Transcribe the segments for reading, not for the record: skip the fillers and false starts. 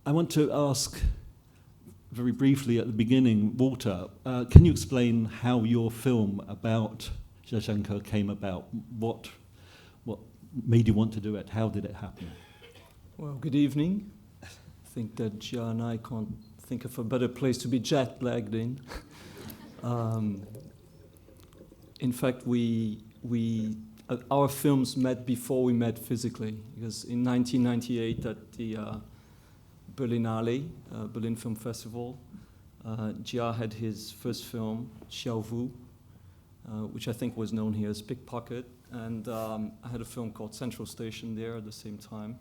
I want to ask very briefly at the beginning, Walter, can you explain how your film about Jia Zhangke came about? What made you want to do it? How did it happen? Well, good evening. I think that Jia and I can't think of a better place to be jet-lagged in. In fact, our films met before we met physically, because in 1998 at the Berlinale, Berlin Film Festival, Jia had his first film, Xiao Wu, which I think was known here as Pickpocket, and I had a film called Central Station there at the same time.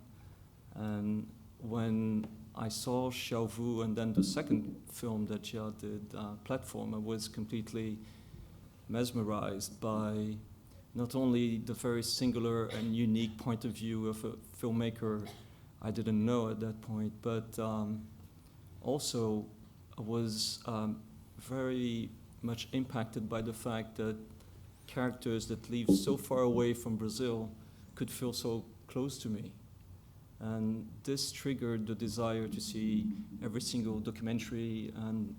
And when I saw Xiao Wu and then the second film that Jia did, Platform, I was completely mesmerized by not only the very singular and unique point of view of a filmmaker I didn't know at that point, but also I was very much impacted by the fact that characters that live so far away from Brazil could feel so close to me. And this triggered the desire to see every single documentary and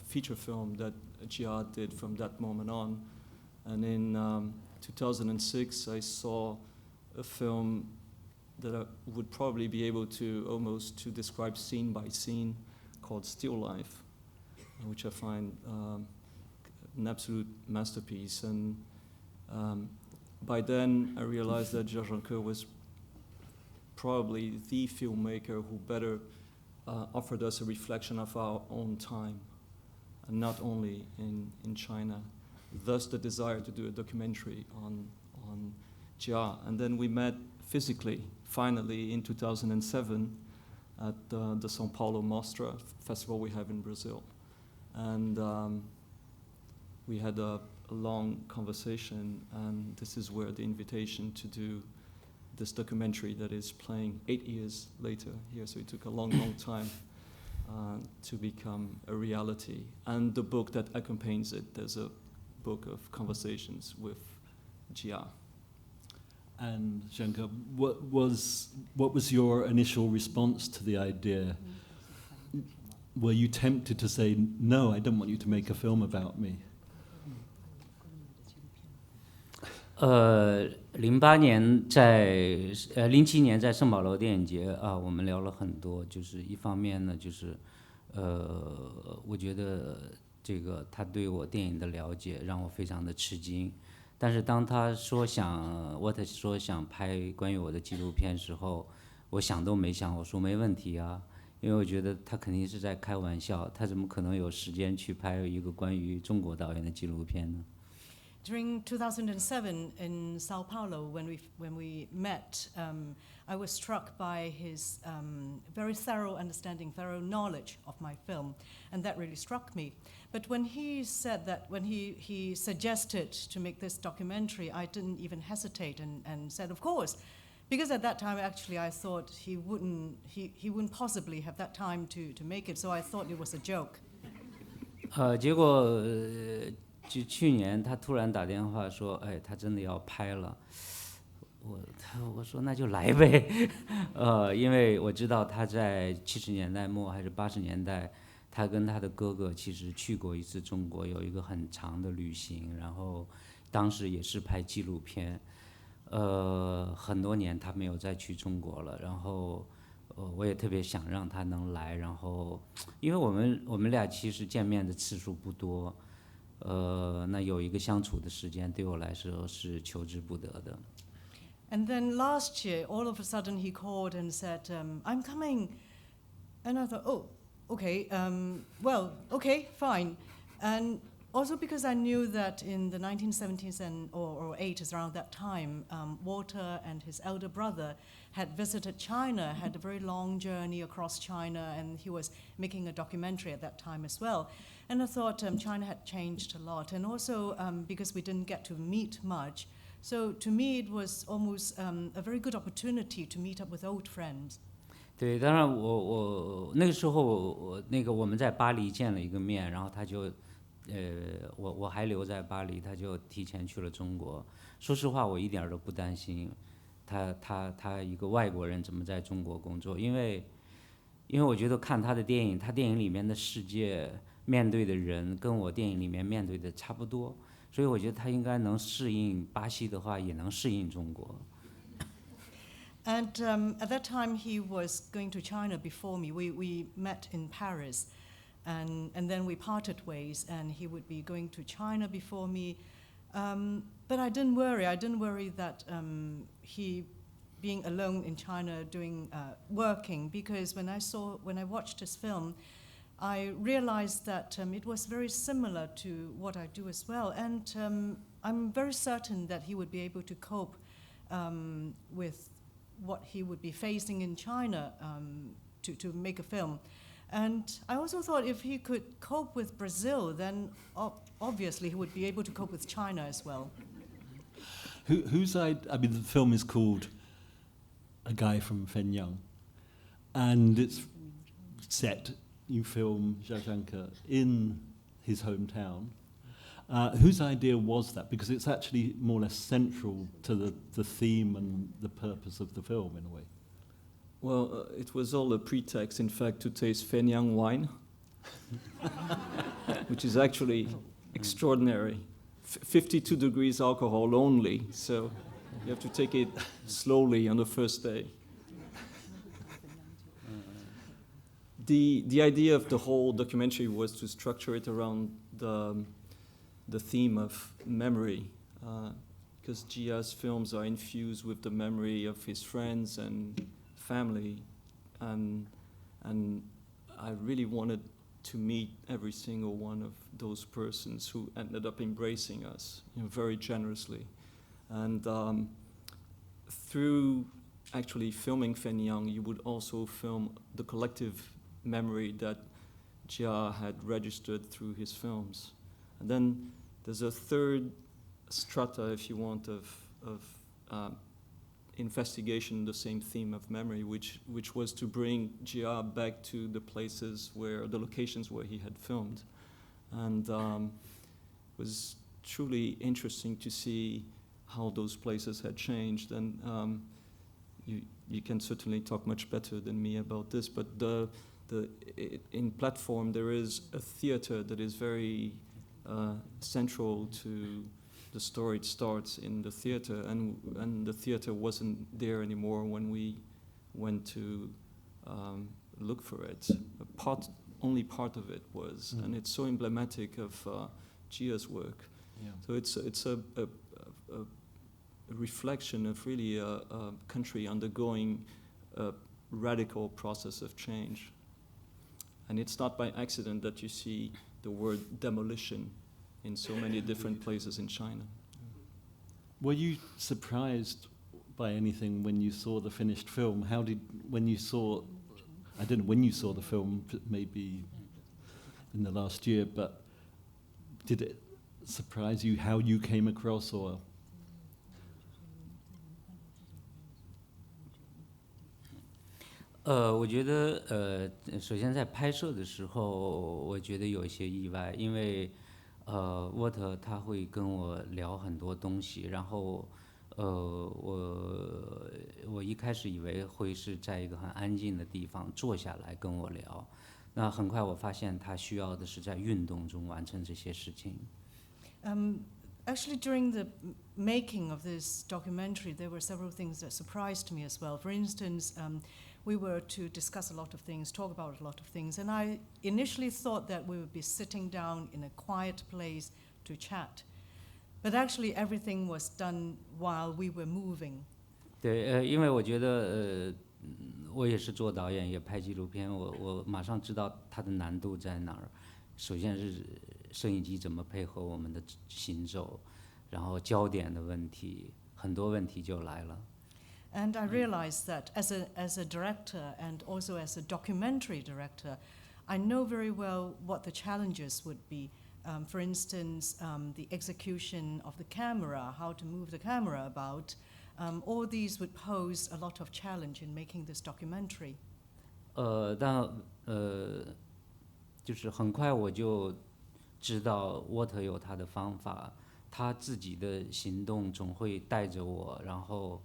feature film that Jia did from that moment on. And in 2006, I saw a film that I would probably be able to almost to describe scene by scene, called Still Life, which I find an absolute masterpiece. And by then, I realized that Jia Zhangke was probably the filmmaker who better offered us a reflection of our own time, and not only in China. Thus the desire to do a documentary on Jia. And then we met physically, finally, in 2007 at the São Paulo Mostra festival we have in Brazil. And we had a long conversation, and this is where the invitation to do this documentary that is playing 8 years later here, so it took a long, long time to become a reality. And the book that accompanies it, there's a book of conversations with Jia. And Zhangke, what was your initial response to the idea? Were you tempted to say, no, I don't want you to make a film about me? 08年07年在圣保罗电影节啊，我们聊了很多。就是一方面呢，就是我觉得这个他对我电影的了解让我非常的吃惊。但是当他说想拍关于我的纪录片时候，我想都没想，我说没问题啊，因为我觉得他肯定是在开玩笑，他怎么可能有时间去拍一个关于中国导演的纪录片呢？ During 2007 in Sao Paulo, when we met, I was struck by his very thorough understanding, thorough knowledge of my film, and that really struck me. But when he said that, when he suggested to make this documentary, I didn't even hesitate and said, of course, because at that time actually I thought he wouldn't possibly have that time to make it, so I thought it was a joke. 结果就去年他突然打电话说，哎，他真的要拍了。我说那就来呗，因为我知道他在70年代末还是80年代，他跟他的哥哥其实去过一次中国，有一个很长的旅行，然后当时也是拍纪录片，很多年他没有再去中国了，然后我也特别想让他能来，然后因为我们俩其实见面的次数不多。那有一个相处的时间对我来说是求之不得的。And then last year, all of a sudden he called and said, I'm coming. And I thought, oh, okay, well, okay, fine. And also because I knew that in the 1970s or 80s, around that time, Walter and his elder brother had visited China, had a very long journey across China, and he was making a documentary at that time as well. And I thought China had changed a lot, and also because we didn't get to meet much, so to me it was almost a very good opportunity to meet up with old friends. 对，当然我那个时候我们在巴黎见了一个面，然后他就我还留在巴黎，他就提前去了中国。说实话，我一点都不担心他一个外国人怎么在中国工作，因为因为我觉得看他的电影，他电影里面的世界面对的人跟我电影里面面对的差不多，所以我觉得他应该能适应巴西的话，也能适应中国。And at that time, he was going to China before me. We met in Paris, and then we parted ways, and he would be going to China before me. But I didn't worry. I didn't worry that he being alone in China doing working, because when I watched his film, I realized that it was very similar to what I do as well, and I'm very certain that he would be able to cope with what he would be facing in China to make a film. And I also thought if he could cope with Brazil, then obviously he would be able to cope with China as well. I mean, the film is called A Guy from Fenyang, and it's set, you film Jia Zhangke in his hometown. Whose idea was that? Because it's actually more or less central to the theme and the purpose of the film, in a way. Well, it was all a pretext, in fact, to taste Fenyang wine, which is actually extraordinary. 52 degrees alcohol only, so you have to take it slowly on the first day. The idea of the whole documentary was to structure it around the theme of memory, because Jia's films are infused with the memory of his friends and family, and I really wanted to meet every single one of those persons who ended up embracing us, very generously. And through actually filming Fenyang, you would also film the collective memory that Jia had registered through his films. And then there's a third strata, if you want, of investigation, the same theme of memory, which was to bring Jia back to the places the locations where he had filmed. And it was truly interesting to see how those places had changed. And you can certainly talk much better than me about this, but in Platform there is a theater that is very central to the story. It starts in the theater, and the theater wasn't there anymore when we went to look for it. Only part of it was, and it's so emblematic of Jia's work. Yeah. So it's a reflection of really a country undergoing a radical process of change. And it's not by accident that you see the word demolition in so many different places in China. Were you surprised by anything when you saw the finished film? When you saw the film, maybe in the last year, but did it surprise you how you came across, or? 我觉得首先在拍摄的时候，我觉得有一些意外，因为沃特他会跟我聊很多东西，然后我一开始以为会是在一个很安静的地方坐下来跟我聊，那很快我发现他需要的是在运动中完成这些事情。Actually, during the making of this documentary, there were several things that surprised me as well. For instance, we were to discuss a lot of things, talk about a lot of things, and I initially thought that we would be sitting down in a quiet place to chat. But actually, everything was done while we were moving. 对，因为我觉得我也是做导演，也拍纪录片，我马上知道它的难度在哪儿。首先是摄影机怎么配合我们的行走，然后焦点的问题，很多问题就来了。And I realized that as a director and also as a documentary director, I know very well what the challenges would be. For instance, the execution of the camera, how to move the camera about, all these would pose a lot of challenge in making this documentary. 就是很快我就知道沃特有他的方法，他自己的行动总会带着我，然后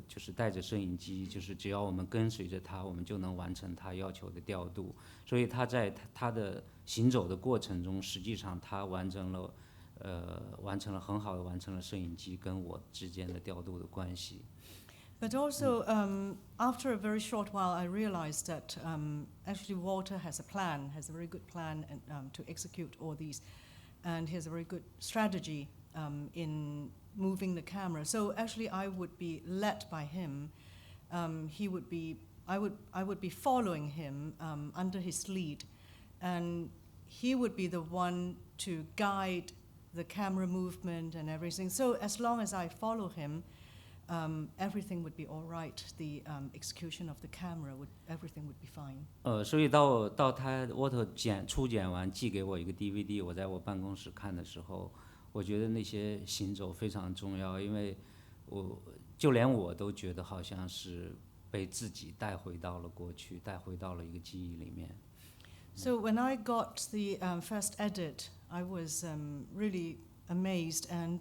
就是带着摄影机，就是只要我们跟随着他，我们就能完成他要求的调度。所以他在他的行走的过程中，实际上他完成了很好的完成了摄影机跟我之间的调度的关系。But also, after a very short while, I realized that actually Walter has a plan, has a very good plan to execute all these, and he has a very good strategy in moving the camera. So actually, I would be led by him. I would be following him under his lead, and he would be the one to guide the camera movement and everything. So as long as I follow him, everything would be all right. The execution of the camera everything would be fine. 所以到他Walter初剪完寄给我一个 DVD， 我在我办公室看的时候，我觉得那些行走非常重要，因为就连我都觉得好像是被自己带回到了过去，带回到了一个记忆里面。So when I got the first edit, I was really amazed, and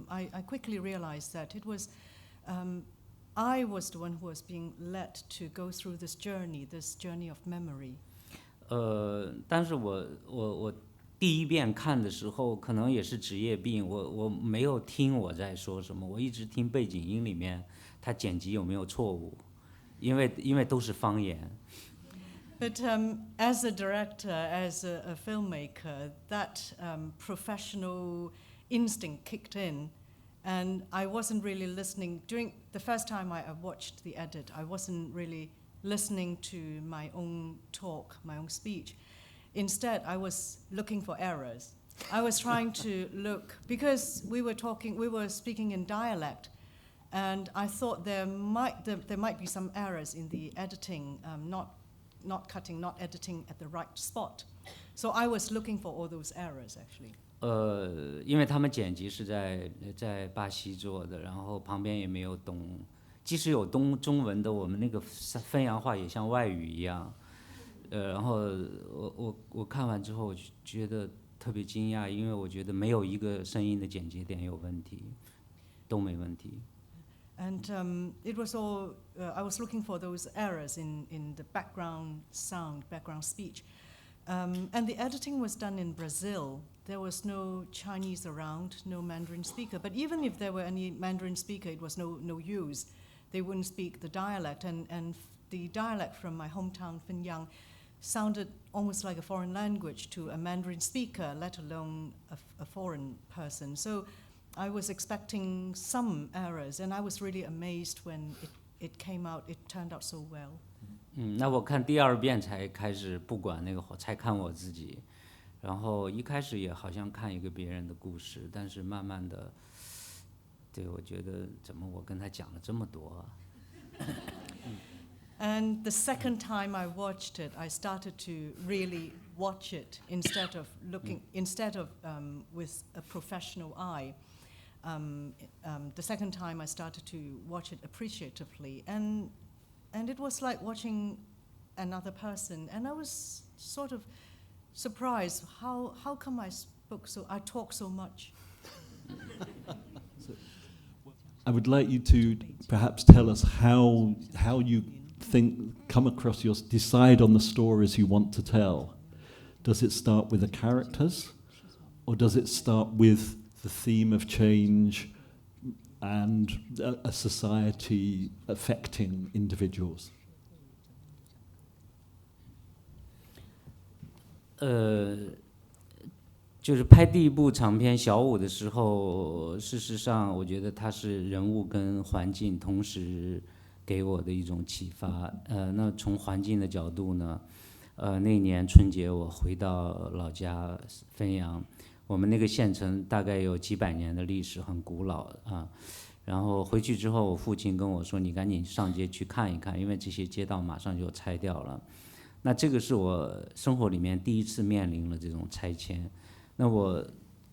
I quickly realized that it was I was the one who was being led to go through this journey of memory. 但是我第一遍看的时候，可能也是职业病，我没有听我在说什么，我一直听背景音里面他剪辑有没有错误，因为都是方言。But as a director, as a filmmaker, that professional instinct kicked in, and I wasn't really listening. During the first time I watched the edit, I wasn't really listening to my own talk, my own speech. Instead, I was looking for errors. I was trying to look, because we were speaking in dialect, and I thought there might be some errors in the editing, not cutting, not editing at the right spot. So I was looking for all those errors actually. 因为他们剪辑是在巴西做的，然后旁边也没有懂，即使有中文的，我们那个分洋话也像外语一样。然后我看完之后，我觉得特别惊讶，因为我觉得没有一个声音的剪接点有问题，都没问题。And it was all, I was looking for those errors in the background sound, background speech. And the editing was done in Brazil. There was no Chinese around, no Mandarin speaker. But even if there were any Mandarin speaker, it was no use. They wouldn't speak the dialect. And the dialect from my hometown, Finyang, sounded almost like a foreign language to a Mandarin speaker, let alone a foreign person. So I was expecting some errors, and I was really amazed when it came out. It turned out so well. 那我看第二遍才开始不管那个，才看我自己。然后一开始也好像看一个别人的故事，但是慢慢的，对，我觉得怎么我跟他讲了这么多啊。And the second time I watched it, I started to really watch it instead of with a professional eye. The second time I started to watch it appreciatively, and it was like watching another person. And I was sort of surprised, how come I talk so much? I would like you to perhaps tell us how you decide on the stories you want to tell. Does it start with the characters, or does it start with the theme of change and a society affecting individuals? 就是拍第一部长片《小五》的时候，事实上我觉得它是人物跟环境同时给我的一种启发。那从环境的角度呢，那年春节我回到老家汾阳，我们那个县城大概有几百年的历史，很古老啊。然后回去之后，我父亲跟我说：“你赶紧上街去看一看，因为这些街道马上就拆掉了。”那这个是我生活里面第一次面临了这种拆迁。那我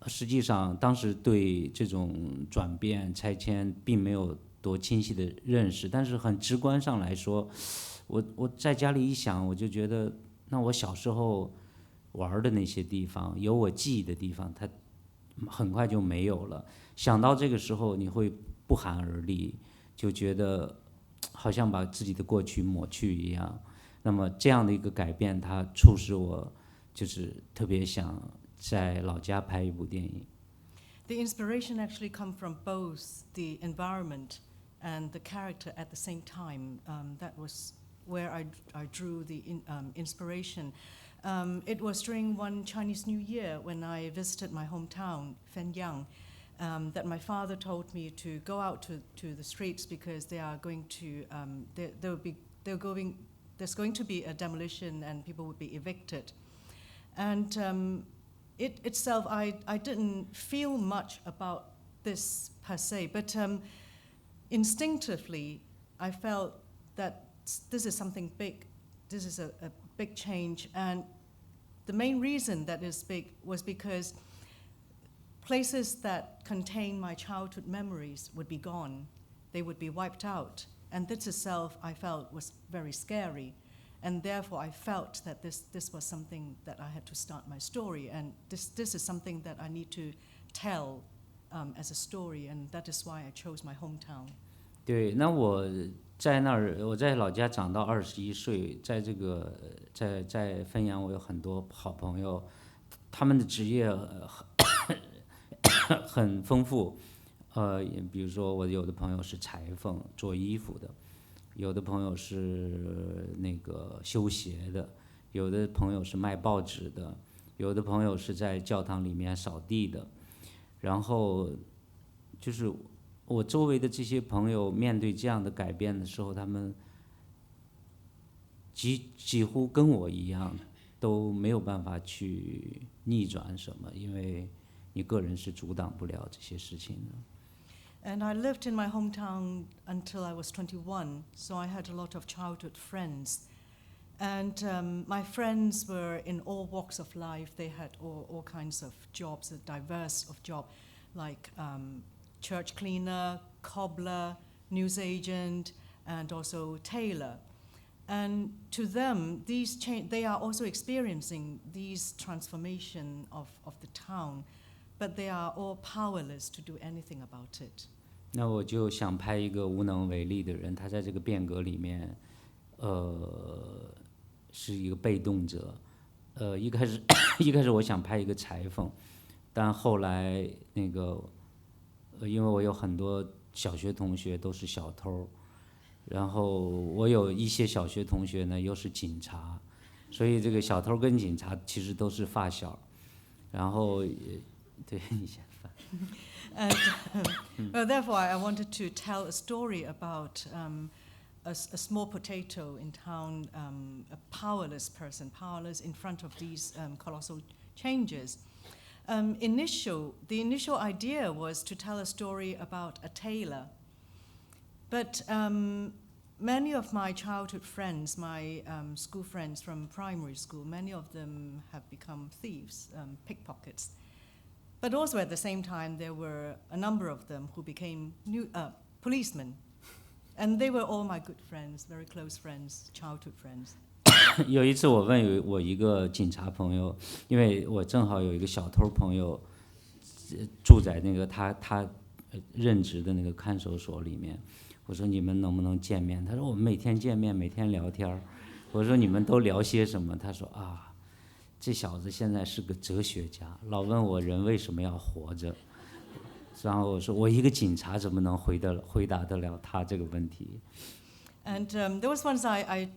实际上当时对这种转变拆迁并没有多清晰的认识，但是很直观上来说，我在家里一想，我就觉得，那我小时候玩的那些地方，有我记忆的地方，它很快就没有了。想到这个时候，你会不寒而栗，就觉得好像把自己的过去抹去一样。那么这样的一个改变，它促使我就是特别想在老家拍一部电影。The inspiration actually come from both the environment and the character at the same time. That was where I drew the inspiration. It was during one Chinese New Year when I visited my hometown, Fenyang, that my father told me to go out to the streets because they are going to there's going to be a demolition and people would be evicted. And it itself, I didn't feel much about this per se, but instinctively I felt that this is something big. This is a big change, and the main reason that is big was because places that contain my childhood memories would be gone. They would be wiped out, and this itself I felt was very scary. And therefore, I felt that this was something that I had to start my story, and this is something that I need to tell as a story, and that is why I chose my hometown. 对，那我在那儿，我在老家长到21岁，在这个在汾阳，我有很多好朋友，他们的职业很丰富，比如说我有的朋友是裁缝，做衣服的。有的朋友是那个修鞋的，有的朋友是卖报纸的，有的朋友是在教堂里面扫地的，然后就是我周围的这些朋友面对这样的改变的时候，他们几乎跟我一样，都没有办法去逆转什么，因为你个人是阻挡不了这些事情的。And I lived in my hometown until I was 21, so I had a lot of childhood friends. And my friends were in all walks of life. They had all kinds of jobs, a diverse of jobs, like church cleaner, cobbler, newsagent, and also tailor. And to them, they are also experiencing these transformation of the town, but they are all powerless to do anything about it. 那我就想拍一个无能为力的人，他在这个变革里面，是一个被动者。一开始我想拍一个裁缝，但后来那个，因为我有很多小学同学都是小偷，然后我有一些小学同学呢又是警察，所以这个小偷跟警察其实都是发小。然后，对你先翻。Well, therefore, I wanted to tell a story about a small potato in town, a powerless person, powerless in front of these colossal changes. The initial idea was to tell a story about a tailor, but many of my childhood friends, my school friends from primary school, many of them have become thieves, pickpockets. But also at the same time, there were a number of them who became policemen. And they were all my good friends, very close friends, childhood friends. 有一次我问我一个警察朋友，因为我正好有一个小偷朋友住在那个他任职的那个看守所里面，我说你们能不能见面？他说我们每天见面，每天聊天。我说你们都聊些什么？他说啊。这小子现在是个哲学家，老问我人为什么要活着，然后我说我一个警察怎么能回答得了他这个问题 And there was once I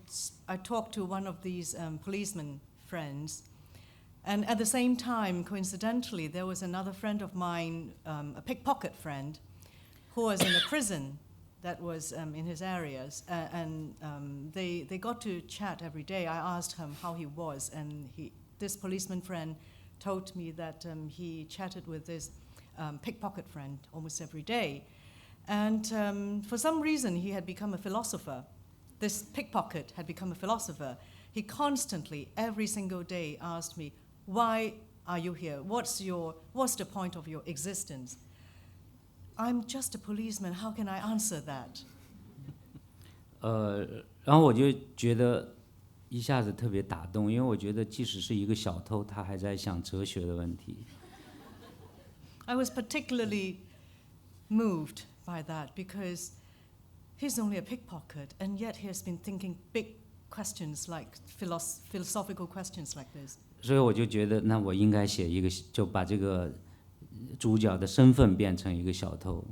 talked to one of these policeman friends, and at the same time, coincidentally, there was another friend of mine, a pickpocket friend, who was in a prison that was in his areas, and they got to chat every day. I asked him how he was, and this policeman friend told me that he chatted with this pickpocket friend almost every day. And for some reason, he had become a philosopher. This pickpocket had become a philosopher. He constantly, every single day, asked me, why are you here? What's the point of your existence? I'm just a policeman. How can I answer that? 然后我就觉得一下子特别打动，因为我觉得即使是一个小偷，他还在想哲学的问题。I was particularly moved by that because he's only a pickpocket, and yet he has been thinking big questions like philosophical questions like this. 所以我就觉得，那我应该写一个，就把这个主角的身份变成一个小偷。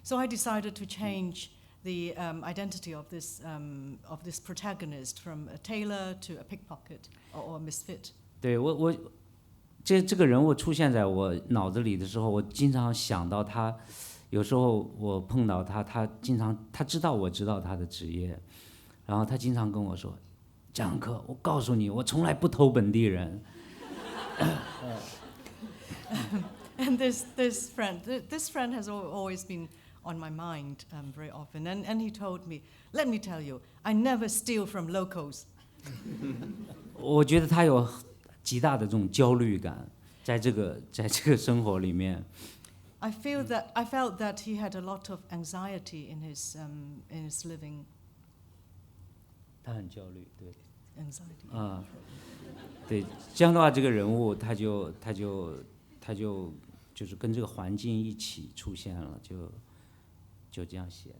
So I decided to change the identity of this protagonist from a tailor to a pickpocket or a misfit. 对我这个人物出现在我脑子里的时候，我经常想到他。有时候我碰到他，他知道我知道他的职业，然后他经常跟我说：“江克，我告诉你，我从来不偷本地人。” And this friend has always been on my mind very often, and he told me, "Let me tell you, I never steal from locals." 我觉得他有极大的这种焦虑感，在这个生活里面。I felt that he had a lot of anxiety in his living. 他很焦虑，对。Anxiety. 对，这样的话，这个人物他就是跟这个环境一起出现了，就这样写。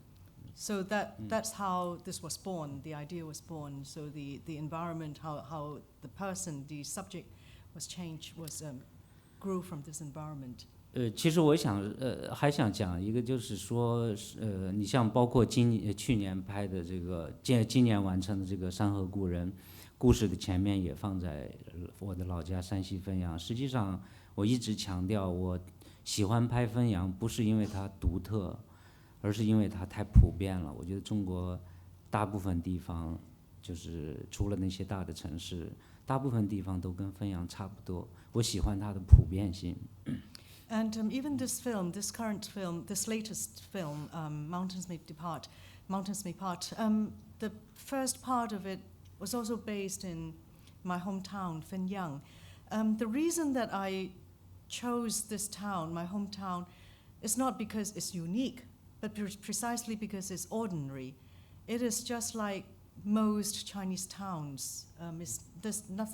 So that's how this was born. The idea was born. So the environment, how the person, the subject was changed, grew from this environment. 其实我还想讲一个，就是说，你像包括去年拍的这个，今年完成的这个《山河故人》，故事的前面也放在我的老家山西汾阳。实际上，我一直强调，我喜欢拍汾阳，不是因为它独特，而是因为它太普遍了。我觉得中国大部分地方，就是除了那些大的城市，大部分地方都跟汾阳差不多。我喜欢它的普遍性。And even this film, this current film, this latest film, Mountains May Part, the first part of it was also based in my hometown, Fenyang. The reason that I chose this town, my hometown, is not because it's unique, but precisely because it's ordinary. It is just like most Chinese towns. There's not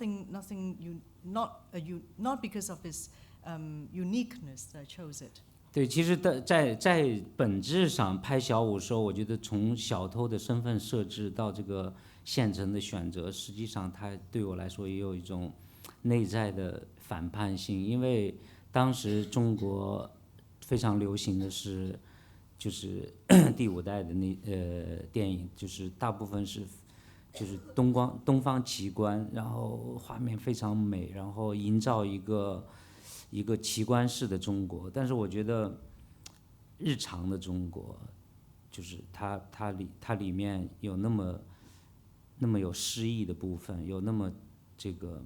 because of its uniqueness that I chose it. 对，其实在本质上拍小五时候，我觉得从小偷的身份设置到这个县城的选择，实际上它对我来说也有一种内在的反叛性，因为当时中国非常流行的是，就是第五代的电影，就是大部分就是东方奇观，然后画面非常美，然后营造一个奇观式的中国。但是我觉得日常的中国，就是它里面有那么有诗意的部分，有那么这个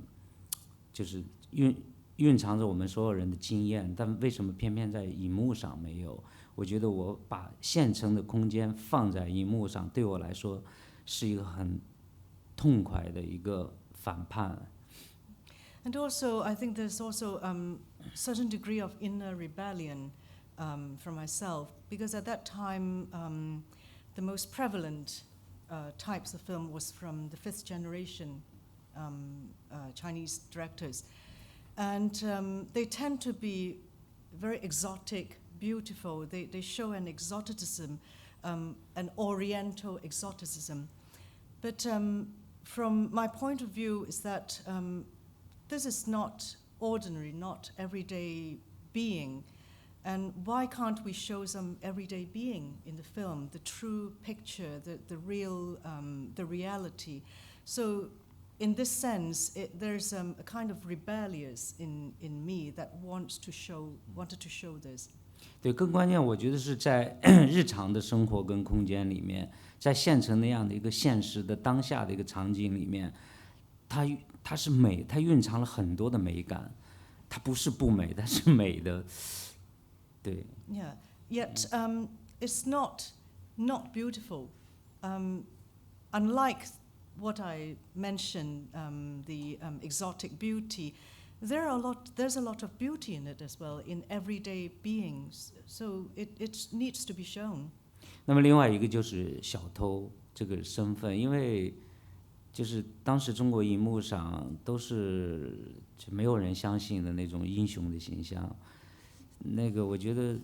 就是蕴藏着我们所有人的经验，但为什么偏偏在荧幕上没有？我觉得我把现成的空间放在荧幕上，对我来说是一个很痛快的一个反叛。And also, I think there's also certain degree of inner rebellion for myself, because at that time, the most prevalent types of film was from the fifth generation Chinese directors. And they tend to be very exotic, beautiful. They show an exoticism, an oriental exoticism. But from my point of view is that this is not ordinary, not everyday being. And why can't we show some everyday being in the film, the true picture, the real, the reality? So in this sense, there's a kind of rebellious in me that wanted to show this. 对，更关键，我觉得是在日常的生活跟空间里面，在县城那样的一个现实的当下的一个场景里面，它是美，它蕴藏了很多的美感，它不是不美，它是美的，对。Yeah, yet it's not beautiful. Unlike what I mentioned, the exotic beauty, there's a lot of beauty in it as well, in everyday beings. So it needs to be shown. 那么另外一个就是小偷这个身份，因为就是当时中国荧幕上都是没有人相信的那种英雄的形象，那个我觉得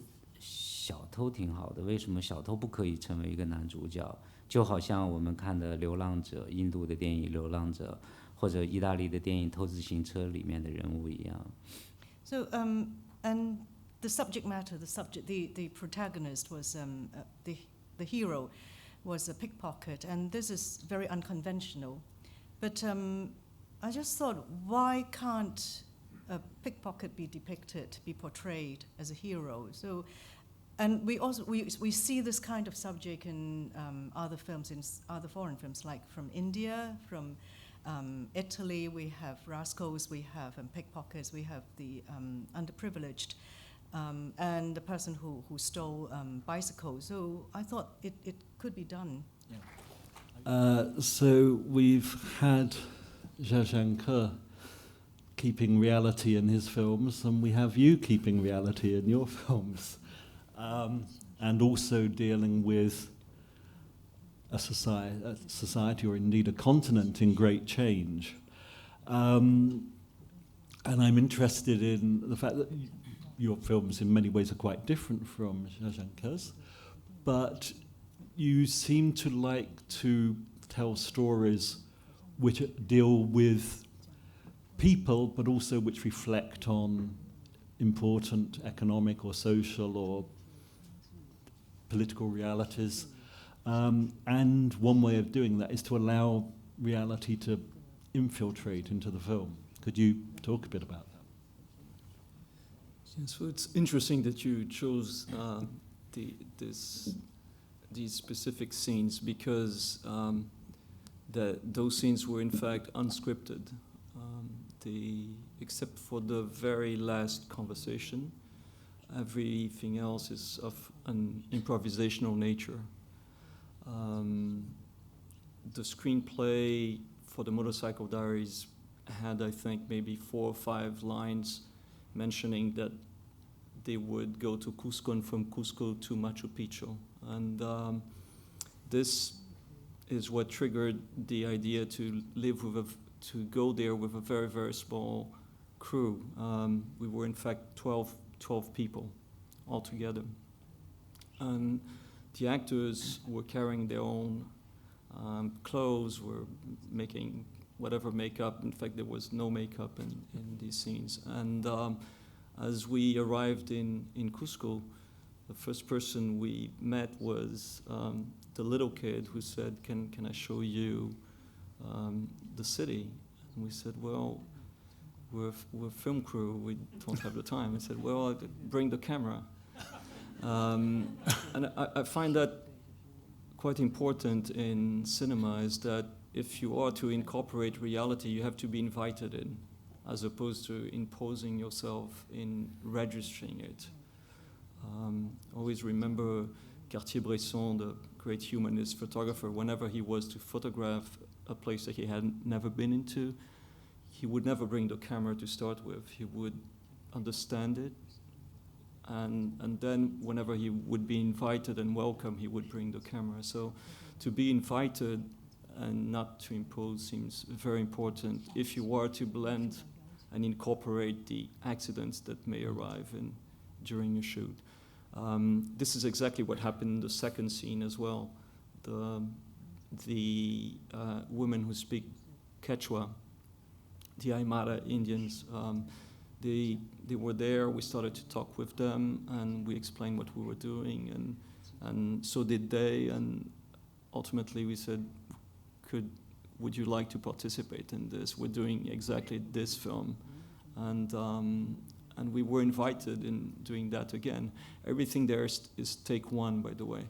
小偷挺好的，为什么小偷不可以成为一个男主角？就好像我们看的《流浪者》，印度的电影《流浪者》，或者意大利的电影《偷自行车》里面的人物一样。So, and the subject matter, the protagonist was the hero was a pickpocket, and this is very unconventional. But I just thought, why can't a pickpocket be depicted, be portrayed as a hero? So, and we also we see this kind of subject in other films, in other foreign films, like from India, from Italy. We have rascals, we have pickpockets, we have the underprivileged, and the person who stole bicycles. So I thought it could be done. So we've had Jia Zhangke keeping reality in his films, and we have you keeping reality in your films, and also dealing with a society or indeed a continent in great change. And I'm interested in the fact that your films in many ways are quite different from Jia Zhangke's, but you seem to like to tell stories which deal with people, but also which reflect on important economic or social or political realities. And one way of doing that is to allow reality to infiltrate into the film. Could you talk a bit about that? Yeah, so it's interesting that you chose these specific scenes, because those scenes were in fact unscripted, except for the very last conversation. Everything else is of an improvisational nature. The screenplay for the Motorcycle Diaries had, I think, maybe 4 or 5 lines mentioning that they would go to Cusco and from Cusco to Machu Picchu. And this is what triggered the idea to to go there with a very, very small crew. We were in fact 12 people altogether. And the actors were carrying their own clothes, were making whatever makeup. In fact, there was no makeup in these scenes. And as we arrived in Cusco, the first person we met was the little kid who said, can I show you the city? And we said, well, we're a film crew, we don't have the time. I said, well, bring the camera. And I find that quite important in cinema, is that if you are to incorporate reality, you have to be invited in, as opposed to imposing yourself in registering it. Always remember Cartier-Bresson, the great humanist photographer. Whenever he was to photograph a place that he had never been into, he would never bring the camera to start with. He would understand it, and then whenever he would be invited and welcome, he would bring the camera. So to be invited and not to impose seems very important if you are to blend and incorporate the accidents that may arrive during a shoot. This is exactly what happened in the second scene as well. The women who speak Quechua, the Aymara Indians, they were there. We started to talk with them, and we explained what we were doing, and so did they. And ultimately, we said, would you like to participate in this? We're doing exactly this film, and we were invited in doing that again. Everything there is take one, by the way.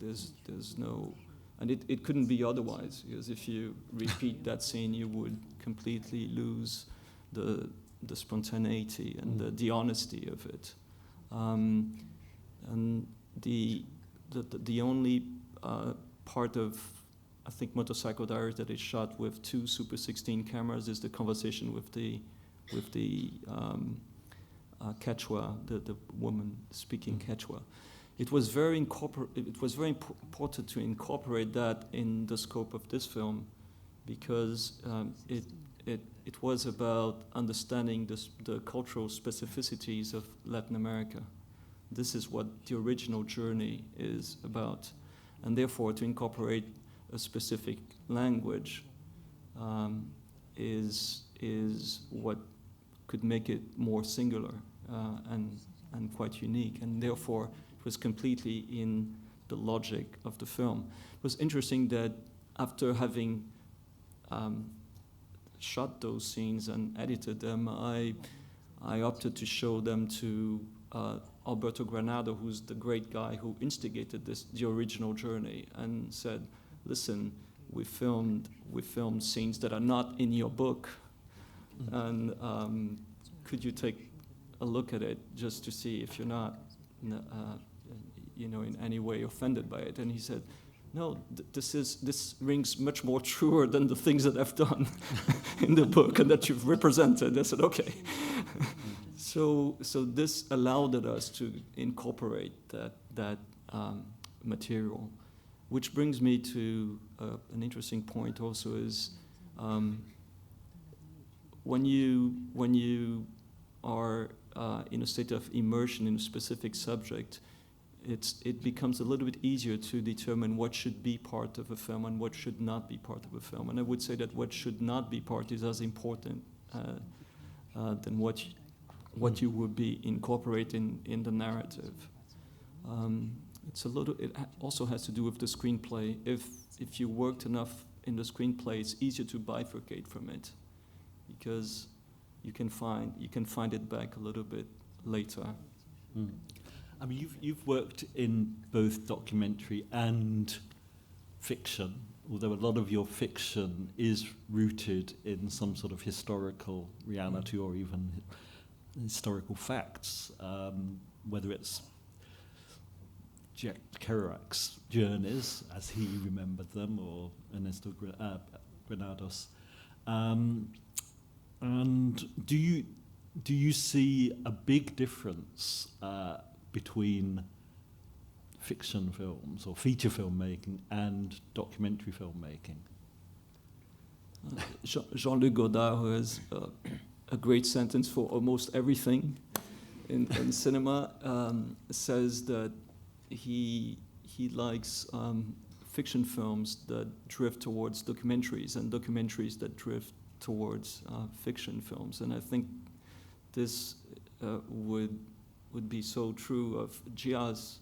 There's no, and it couldn't be otherwise, because if you repeat that scene, you would completely lose the spontaneity and the honesty of it. And the only part of, I think, Motorcycle Diaries that is shot with 2 Super 16 cameras is the conversation with the Quechua, the woman speaking Quechua. It was very important to incorporate that in the scope of this film, because it was about understanding the cultural specificities of Latin America. This is what the original journey is about. And therefore, to incorporate a specific language is what could make it more singular and quite unique. And therefore, it was completely in the logic of the film. It was interesting that after having shot those scenes and edited them, I opted to show them to Alberto Granado, who's the great guy who instigated the original journey, and said, "Listen, we filmed scenes that are not in your book, and could you take a look at it just to see if you're not, in any way offended by it?" And he said, "No, this rings much more truer than the things that I've done in the book and that you've represented." I said, "Okay." So this allowed us to incorporate that material, which brings me to an interesting point also is when you are in a state of immersion in a specific subject, it becomes a little bit easier to determine what should be part of a film and what should not be part of a film. And I would say that what should not be part is as important than what you would be incorporating in the narrative. It also has to do with the screenplay. If you worked enough in the screenplay, it's easier to bifurcate from it, because you can find it back a little bit later. Mm. I mean, you've worked in both documentary and fiction, although a lot of your fiction is rooted in some sort of historical reality or even historical facts, whether it's Jack Kerouac's journeys, as he remembered them, or Ernesto Granados. And do you see a big difference between fiction films or feature filmmaking and documentary filmmaking? Jean-Luc Godard, who has a great sentence for almost everything in cinema, says that he likes fiction films that drift towards documentaries and documentaries that drift towards fiction films. And I think this would be so true of Jia's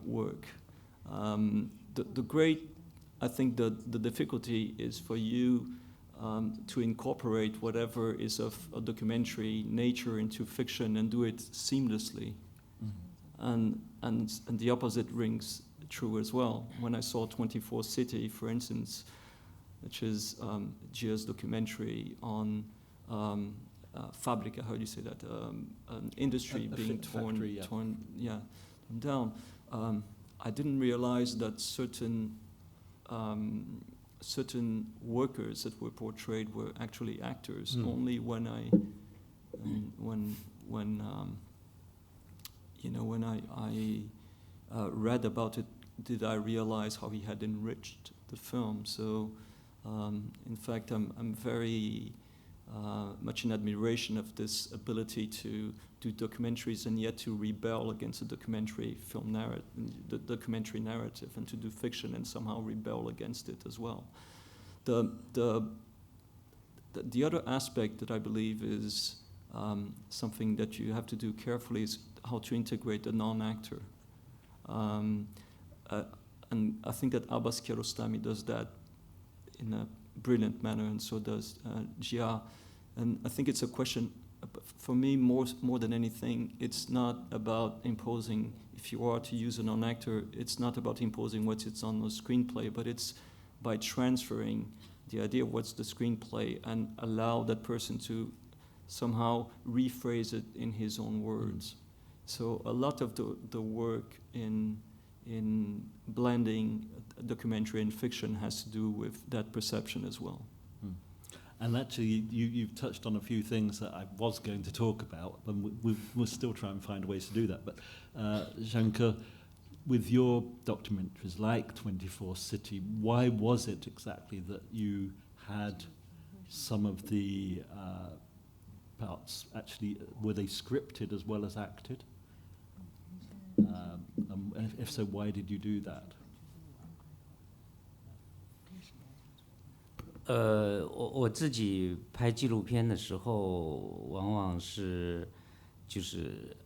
work. I think the difficulty is for you to incorporate whatever is of a documentary nature into fiction and do it seamlessly. Mm-hmm. And the opposite rings true as well. When I saw 24 City, for instance, which is Jia's documentary on Fabrica, how do you say that? An industry being torn down. I didn't realize that certain workers that were portrayed were actually actors. Only when I read about it did I realize how he had enriched the film. So in fact, I'm very much in admiration of this ability to do documentaries and yet to rebel against the documentary narrative, and to do fiction and somehow rebel against it as well. The other aspect that I believe is something that you have to do carefully is how to integrate a non-actor. And I think that Abbas Kiarostami does that in a brilliant manner, and so does Jia. And I think it's a question, for me, more than anything, it's not about imposing, if you are to use a non-actor, it's not about imposing what's on the screenplay, but it's by transferring the idea of what's the screenplay and allow that person to somehow rephrase it in his own words. So a lot of the work in blending documentary and fiction has to do with that perception as well. And actually, you've touched on a few things that I was going to talk about, and we'll still try and find ways to do that. But Zhangke, with your documentaries like 24 City, why was it exactly that you had some of the parts actually, were they scripted as well as acted? And if so, why did you do that? 我自己拍纪录片的时候，往往是就是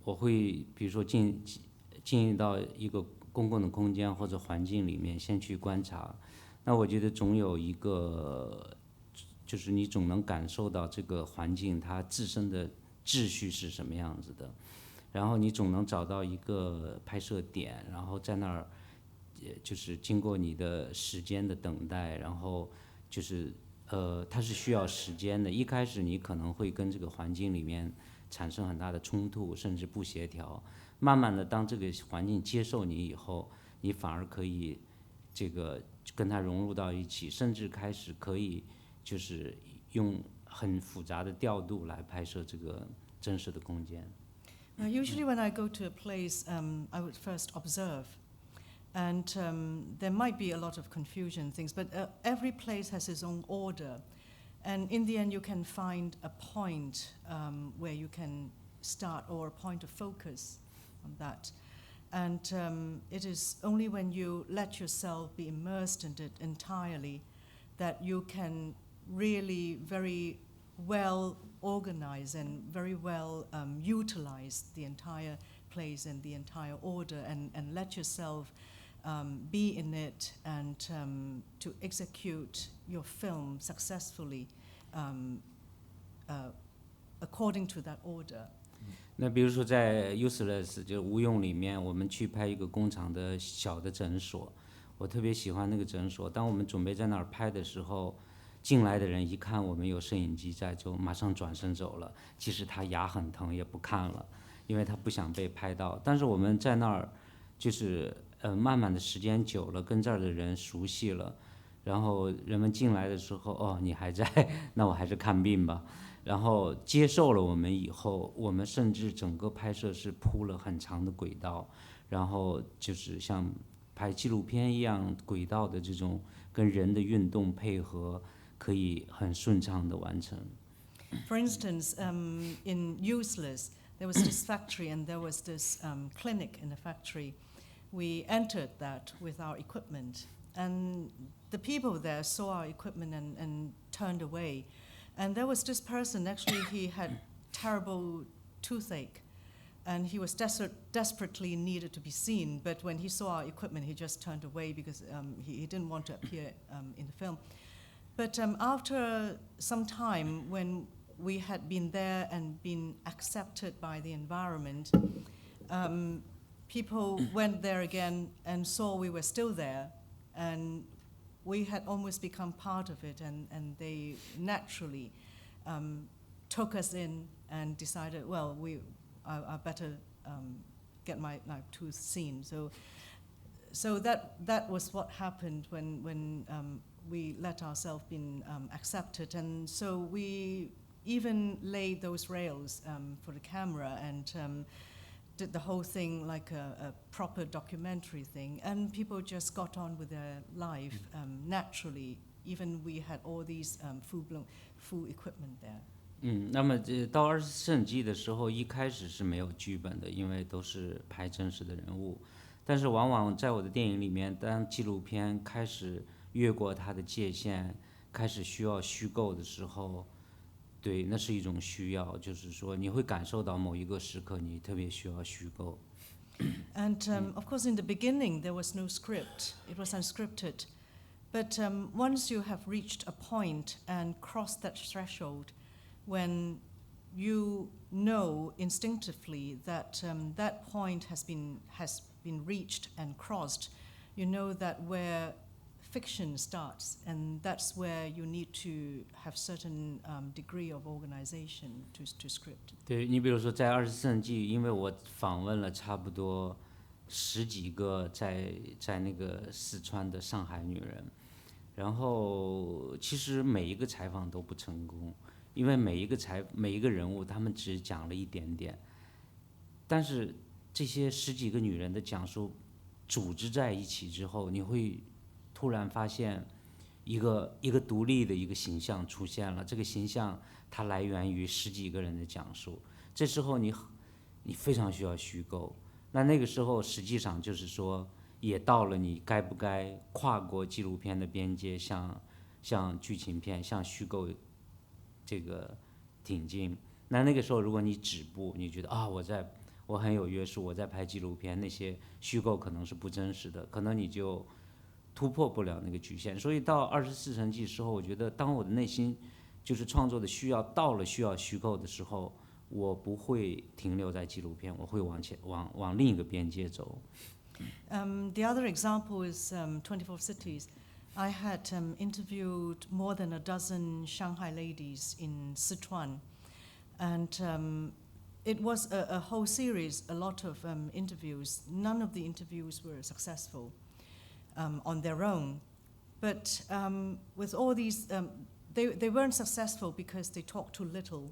我会比如说进入到一个公共的空间或者环境里面，先去观察。那我觉得总有一个，就是你总能感受到这个环境它自身的秩序是什么样子的，然后你总能找到一个拍摄点，然后在那儿，就是经过你的时间的等待，然后就是它是需要时间的。一开始你可能会跟这个环境里面产生很大的冲突，甚至不协调。慢慢的，当这个环境接受你以后，你反而可以这个跟它融入到一起，甚至开始可以就是用很复杂的调度来拍摄这个真实的空间。Usually when I go to a place, I would first observe. And there might be a lot of confusion things, but every place has its own order. And in the end, you can find a point where you can start, or a point of focus on that. And it is only when you let yourself be immersed in it entirely that you can really very well organize and very well utilize the entire place and the entire order, and let yourself be in it, and to execute your film successfully according to that order. 那比如说在 Useless 就无用里面，我们去拍一个工厂的小的诊所，我特别喜欢那个诊所。当我们准备在那儿拍的时候，进来的人一看我们有摄影机在，就马上转身走了。即使他牙很疼也不看了，因为他不想被拍到。但是我们在那儿，就是慢慢的时间久了，跟这儿的人熟悉了，然后人们进来的时候，哦，你还在，那我还是看病吧。然后接受了我们以后，我们甚至整个拍摄是铺了很长的轨道，然后就是像拍纪录片一样，轨道的这种跟人的运动配合，可以很顺畅的完成。For instance, in Useless, there was this factory and there was this clinic in the factory. We entered that with our equipment, and the people there saw our equipment and turned away. And there was this person, actually he had terrible toothache, and he was desperately needed to be seen, but when he saw our equipment he just turned away because he didn't want to appear in the film. But after some time, when we had been there and been accepted by the environment, people went there again and saw we were still there, and we had almost become part of it, and they naturally took us in and decided, well, I better get my tooth seen. So that was what happened when we let ourselves be accepted, and so we even laid those rails for the camera and did the whole thing like a proper documentary thing, and people just got on with their life naturally. Even we had all these full equipment there. 那么到24摄影机的时候，一开始是没有剧本的，因为都是拍真实的人物。但是往往在我的电影里面，当纪录片开始越过它的界限，开始需要虚构的时候，对，那是一种需要，就是说你会感受到某一个时刻你特别需要虚构。And of course, in the beginning, there was no script. It was unscripted. But once you have reached a point and crossed that threshold, when you know instinctively that that point has been reached and crossed, you know that where fiction starts, and that's where you need to have certain degree of organization to script. 对，你比如说在24摄影机，因为我访问了差不多10几个在那个四川的上海女人，然后其实每一个采访都不成功，因为每一个人物他们只讲了一点点，但是这些10几个女人的讲述组织在一起之后，你会突然发现一个独立的一个形象出现了，这个形象它来源于10几个人的讲述，这时候你非常需要虚构，那个时候实际上就是说，也到了你该不该跨过纪录片的边界，向剧情片、向虚构这个挺进。那个时候，如果你止步，你觉得我很有约束，我在拍纪录片，那些虚构可能是不真实的，可能你就突破不了那个局限。所以到24城记时候，我觉得当我的内心就是创作的需要到了需要虚构的时候，我不会停留在纪录片，我会往另一个边界走。The other example is 24 Cities. I had interviewed more than a dozen Shanghai ladies in Sichuan, and it was a whole series, a lot of interviews. None of the interviews were successful on their own, but with all these, they weren't successful because they talked too little.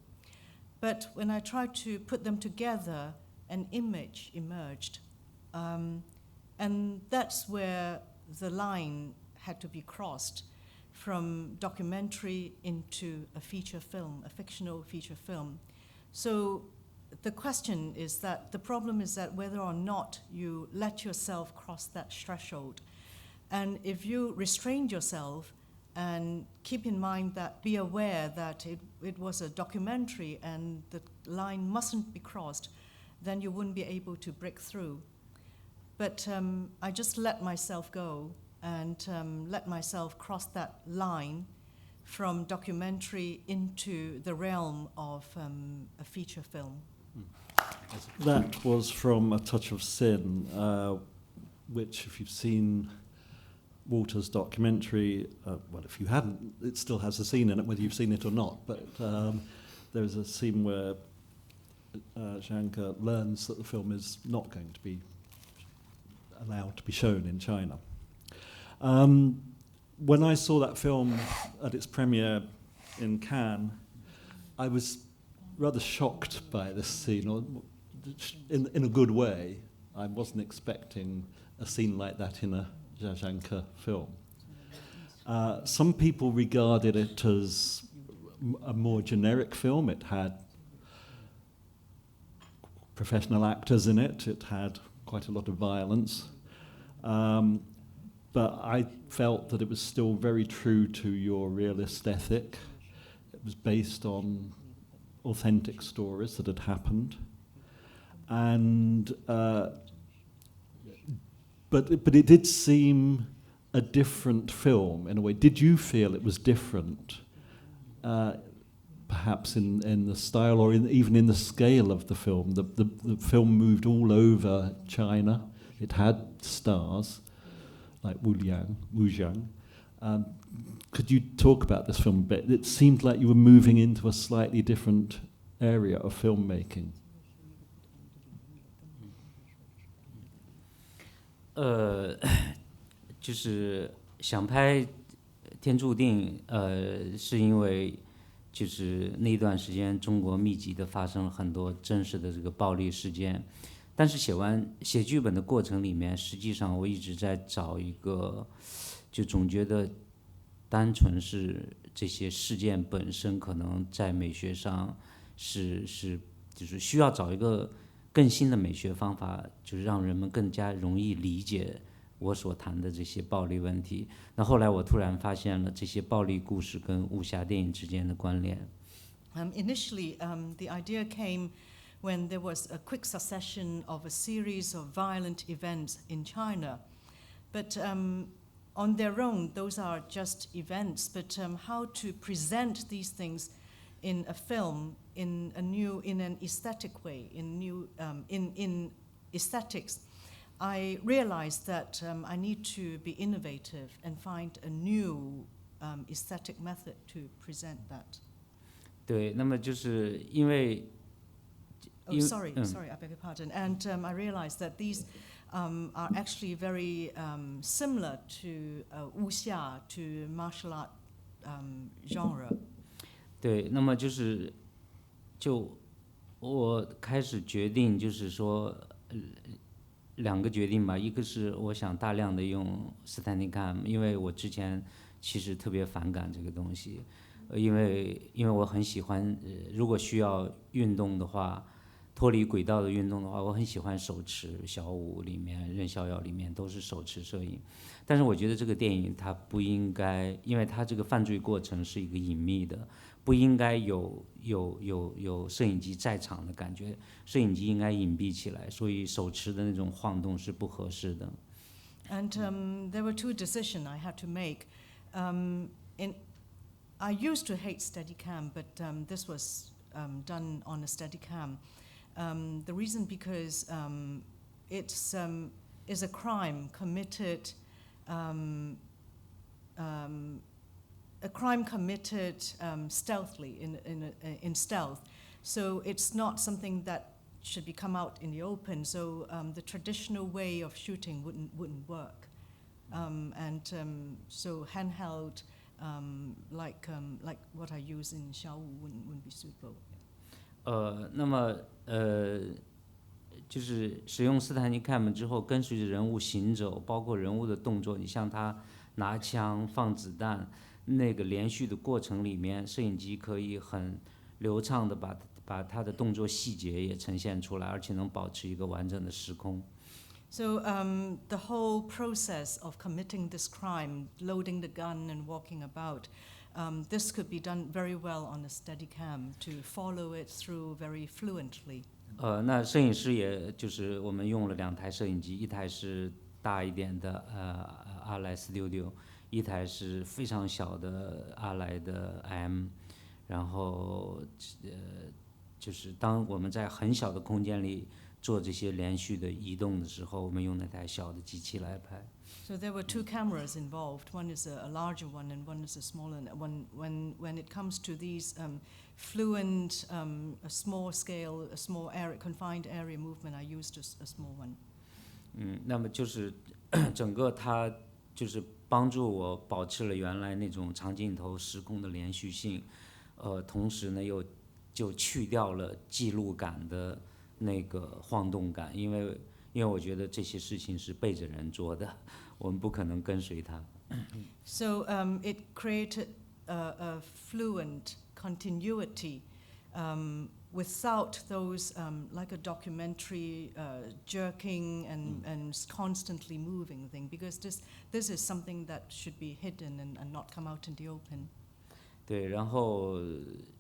But when I tried to put them together, an image emerged. And that's where the line had to be crossed from documentary into a feature film, a fictional feature film. So the question is that, the problem is that whether or not you let yourself cross that threshold. And if you restrain yourself and keep in mind that, be aware that it was a documentary and the line mustn't be crossed, then you wouldn't be able to break through. But I just let myself go and let myself cross that line from documentary into the realm of a feature film. That was from A Touch of Sin, which, if you've seen Walter's documentary, well, if you haven't, it still has a scene in it, whether you've seen it or not, but there's a scene where Zhangke learns that the film is not going to be allowed to be shown in China. When I saw that film at its premiere in Cannes, I was rather shocked by this scene, or in a good way. I wasn't expecting a scene like that in a Jia Zhangke film. Some people regarded it as a more generic film. It had professional actors in it. It had quite a lot of violence. But I felt that it was still very true to your realist ethic. It was based on authentic stories that had happened. And but it did seem a different film in a way. Did you feel it was different, perhaps in the style or even in the scale of the film? The film moved all over China. It had stars like Wu Zhang. Could you talk about this film a bit? It seemed like you were moving into a slightly different area of filmmaking. 就是想拍《天注定》，是因为就是那段时间中国密集的发生了很多真实的这个暴力事件，但是写剧本的过程里面，实际上我一直在找一个，就总觉得单纯是这些事件本身可能在美学上就是需要找一个更新的美学方法，就是让人们更加容易理解我所谈的这些暴力问题。那后来我突然发现了这些暴力故事跟武侠电影之间的关联。Initially, the idea came when there was a quick succession of a series of violent events in China. But on their own, those are just events. But how to present these things in a film in an aesthetic way, in aesthetics, I realized that I need to be innovative and find a new aesthetic method to present that. 对，那么就是因为 sorry, I beg your pardon. And I realized that these are actually very similar to wuxia, to martial art genre. 对，那么就我开始决定，就是说两个决定吧，一个是我想大量的用斯坦尼cam，因为我之前其实特别反感这个东西，因为我很喜欢，如果需要运动的话，脱离轨道的运动的话，我很喜欢手持小舞里面、任逍遥里面都是手持摄影。但是我觉得这个电影它不应该，因为它这个犯罪过程是一个隐秘的，不应该有摄影机在场的感觉，摄影机应该隐蔽起来，所以手持的那种晃动是不合适的。And there were 2 decisions I had to make. I used to hate Steadicam, but this was done on a Steadicam. The reason because it's is a crime committed stealthily in stealth, so it's not something that should be come out in the open. So the traditional way of shooting wouldn't work, so handheld like what I use in 小舞 wouldn't be suitable. 那么就是使用斯坦尼 cam 之后，跟随着人物行走，包括人物的动作，你像他拿枪放子弹，那个连续的过程里面，摄影机可以很流畅的把他的动作细节也呈现出来，而且能保持一个完整的时空。So the whole process of committing this crime, loading the gun and walking about, this could be done very well on a Steadicam to follow it through very fluently. 那摄影师也就是我们用了2台摄影机，一台是大一点的阿莱 Studio， 一台是非常小的阿莱的 M， 然后就是当我们在很小的空间里做这些连续的移动的时候，我们用那台小的机器来拍。So there were 2 cameras involved. One is a larger one, and one is a smaller one. When it comes to these fluent, a small scale, a small area, confined area movement, I used a small one. 那么就是整个它就是帮助我保持了原来那种长镜头时空的连续性，同时呢又就去掉了记录感的那个晃动感，因为我觉得这些事情是背着人做的，我们不可能跟随他。So it created a fluent continuity without those like a documentary jerking and constantly moving thing, because this is something that should be hidden and not come out in the open. 对，然后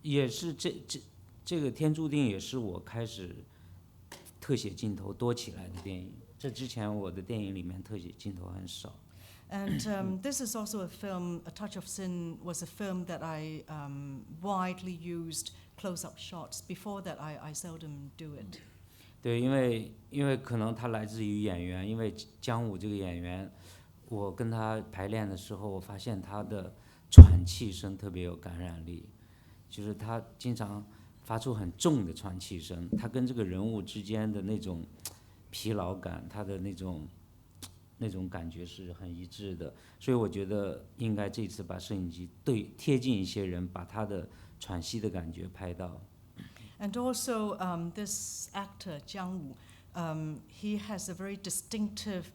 也是这个天注定也是我开始特写镜头多起来的电影。这之前我的电影里面特写镜头很少。And this is also a film, A Touch of Sin was a film that I widely used close-up shots. Before that, I seldom do it. 对，因为可能他来自于演员，因为姜武这个演员，我跟他排练的时候，我发现他的喘气声特别有感染力，就是他经常发出很重的喘气声，他跟这个人物之间的那种疲劳感，他的那种感觉是很一致的，所以我觉得应该这次把摄影机贴近一些人，把他的喘息的感觉拍到。And also this actor Jiang Wu, he has a very distinctive,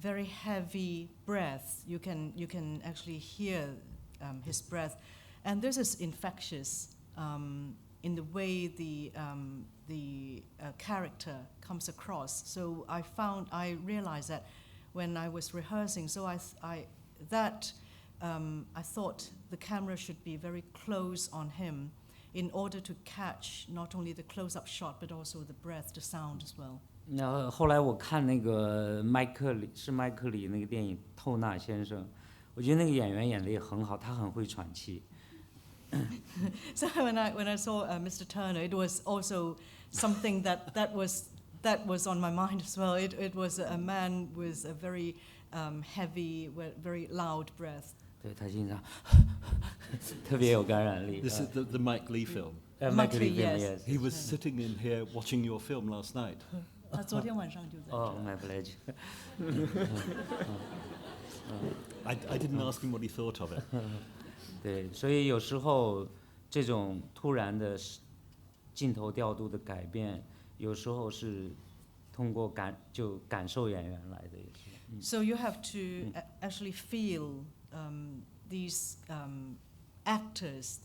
very heavy breath. You can actually hear his breath, and this is infectious in the way the character comes across. So I realized that when I was rehearsing, so I thought the camera should be very close on him in order to catch not only the close-up shot but also the breath, the sound as well. 那后来我看那个麦克里那个电影《透纳先生》，我觉得那个演员演得也很好，他很会喘气。So when I saw Mr. Turner, it was also something that was on my mind as well. It was a man with a very heavy, very loud breath. 对，他经常特别有感染力。 This is the Mike Lee film. Mike Lee film, yes. yes. He was sitting in here watching your film last night. 他昨天晚上就在这。Oh, my pleasure. I didn't ask him what he thought of it. 对，所以有时候这种突然的镜头调度的改变，有时候是通过感受演员来的也是。So you have to actually feel these actors,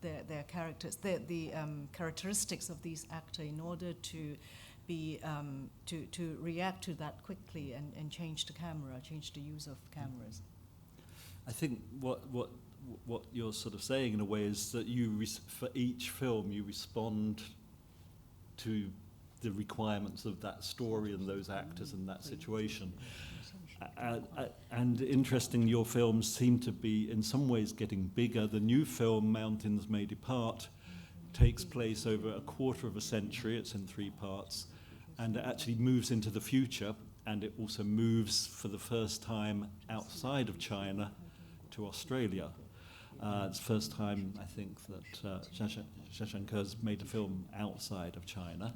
their characters, the characteristics of these actors in order to be to react to that quickly and change the camera, change the use of cameras. I think what you're sort of saying in a way is that for each film you respond to the requirements of that story and those actors and that situation. And interesting, your films seem to be in some ways getting bigger. The new film, Mountains May Depart, takes place over a quarter of a century. It's in 3 parts, and it actually moves into the future, and it also moves for the first time outside of China to Australia. It's the first time, I think, that Jia Zhangke has made a film outside of China.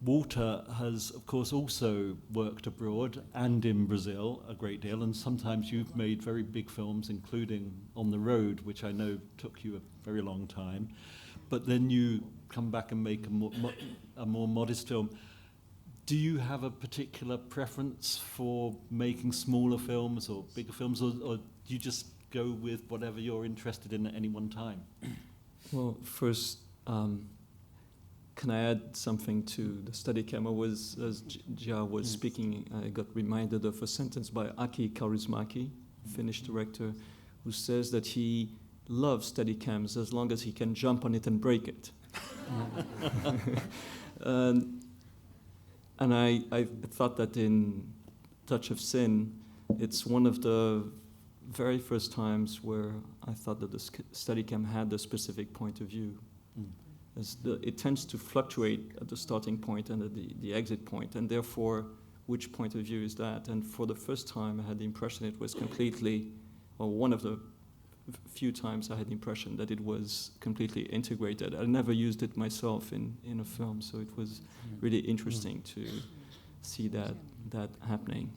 Walter has, of course, also worked abroad and in Brazil a great deal, and sometimes you've made very big films, including On the Road, which I know took you a very long time. But then you come back and make a more modest film. Do you have a particular preference for making smaller films or bigger films, or do you just go with whatever you're interested in at any one time? Well, first, can I add something to the Steadicam? As Jia was speaking, I got reminded of a sentence by Aki Kaurismäki, Finnish director, who says that he loves Steadicams as long as he can jump on it and break it. And I thought that in Touch of Sin, it's one of the very first times where I thought that the Steadicam had a specific point of view. It tends to fluctuate at the starting point and at the exit point, and therefore, which point of view is that? And for the first time, I had the impression it was completely, or one of the few times I had the impression that it was completely integrated. I never used it myself in a film, so it was really interesting to see that happening.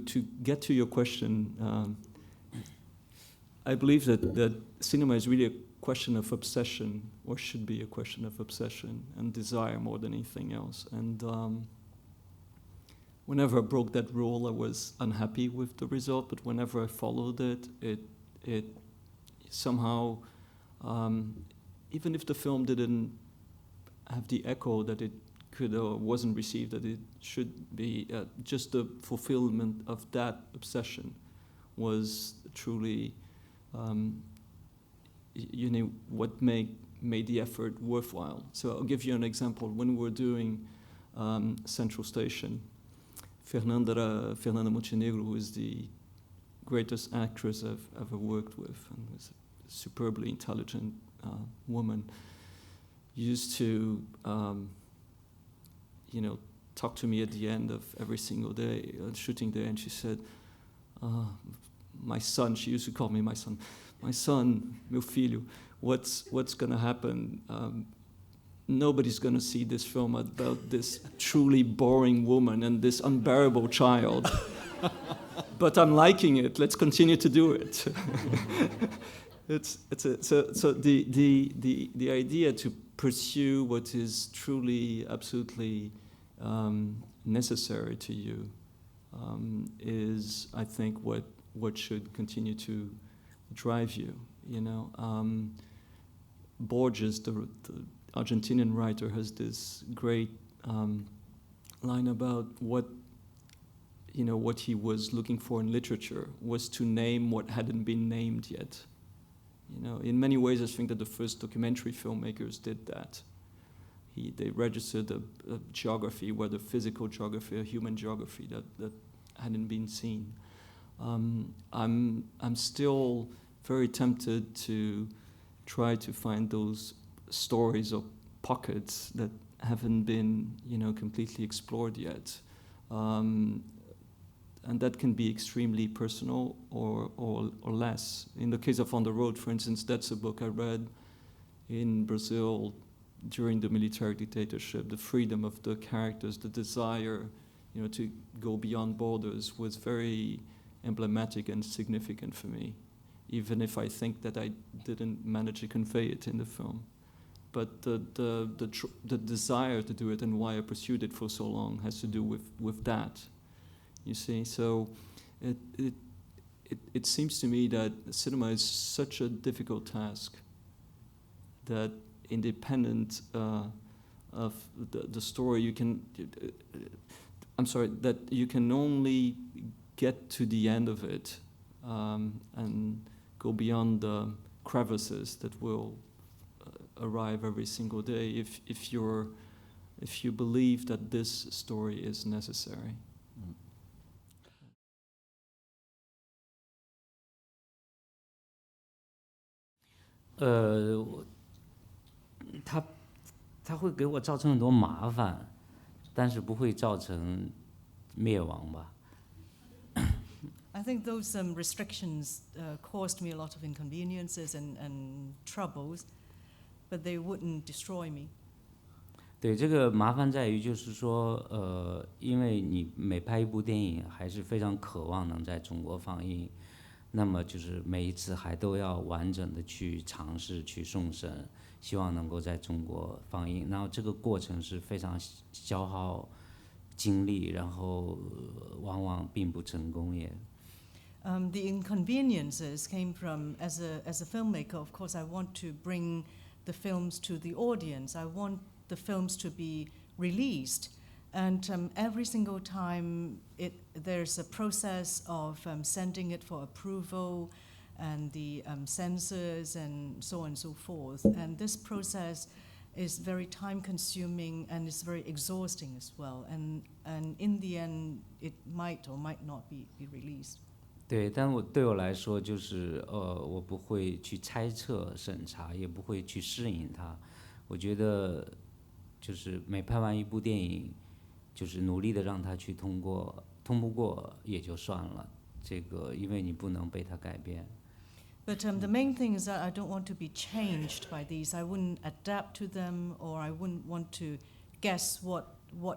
To get to your question, I believe that cinema is really a question of obsession, or should be a question of obsession and desire more than anything else. And whenever I broke that rule, I was unhappy with the result. But whenever I followed it somehow, even if the film didn't have the echo that it could or wasn't received that it should be, just the fulfillment of that obsession was truly, what made the effort worthwhile. So I'll give you an example. When we were doing Central Station, Fernanda Montenegro, who is the greatest actress I've ever worked with, and was a superbly intelligent woman, used to talk to me at the end of every single day, shooting day, and she said, my son, she used to call me my son, meu filho, what's going to happen? Nobody's going to see this film about this truly boring woman and this unbearable child. But I'm liking it. Let's continue to do it. So the idea to pursue what is truly, absolutely necessary to you is, I think, what should continue to drive you. Borges, the Argentinian writer, has this great line about what he was looking for in literature was to name what hadn't been named yet. In many ways, I think that the first documentary filmmakers did that. They registered a geography, whether physical geography or human geography, that hadn't been seen. I'm still very tempted to try to find those stories or pockets that haven't been, completely explored yet. And that can be extremely personal or less. In the case of On the Road, for instance, that's a book I read in Brazil during the military dictatorship. The freedom of the characters, the desire, to go beyond borders was very emblematic and significant for me, even if I think that I didn't manage to convey it in the film. but the desire to do it and why I pursued it for so long has to do with that. You see, so it seems to me that cinema is such a difficult task that independent of the story, you can. I'm sorry, that you can only get to the end of it and go beyond the crevices that will arrive every single day if you believe that this story is necessary. Mm. 它会给我造成很多麻烦，但是不会造成灭亡吧。I think those restrictions caused me a lot of inconveniences and troubles, but they wouldn't destroy me. 对，这个麻烦在于就是说，因为你每拍一部电影，还是非常渴望能在中国放映，那么就是每一次还都要完整的去尝试去送审，希望能够在中国放映，然后这个过程是非常消耗精力，然后往往并不成功也。The inconveniences came from, as a filmmaker, of course, I want to bring the films to the audience. I want the films to be released. And every single time there's a process of sending it for approval and the censors and so on and so forth. And this process is very time consuming and it's very exhausting as well. And in the end, it might or might not be released. 对，但对我来说，就是我不会去猜测审查，也不会去适应它。我觉得，就是每拍完一部电影，就是努力的让它去通过，通不过也就算了。这个，因为你不能被它改变。But the main thing is that I don't want to be changed by these. I wouldn't adapt to them, or I wouldn't want to guess what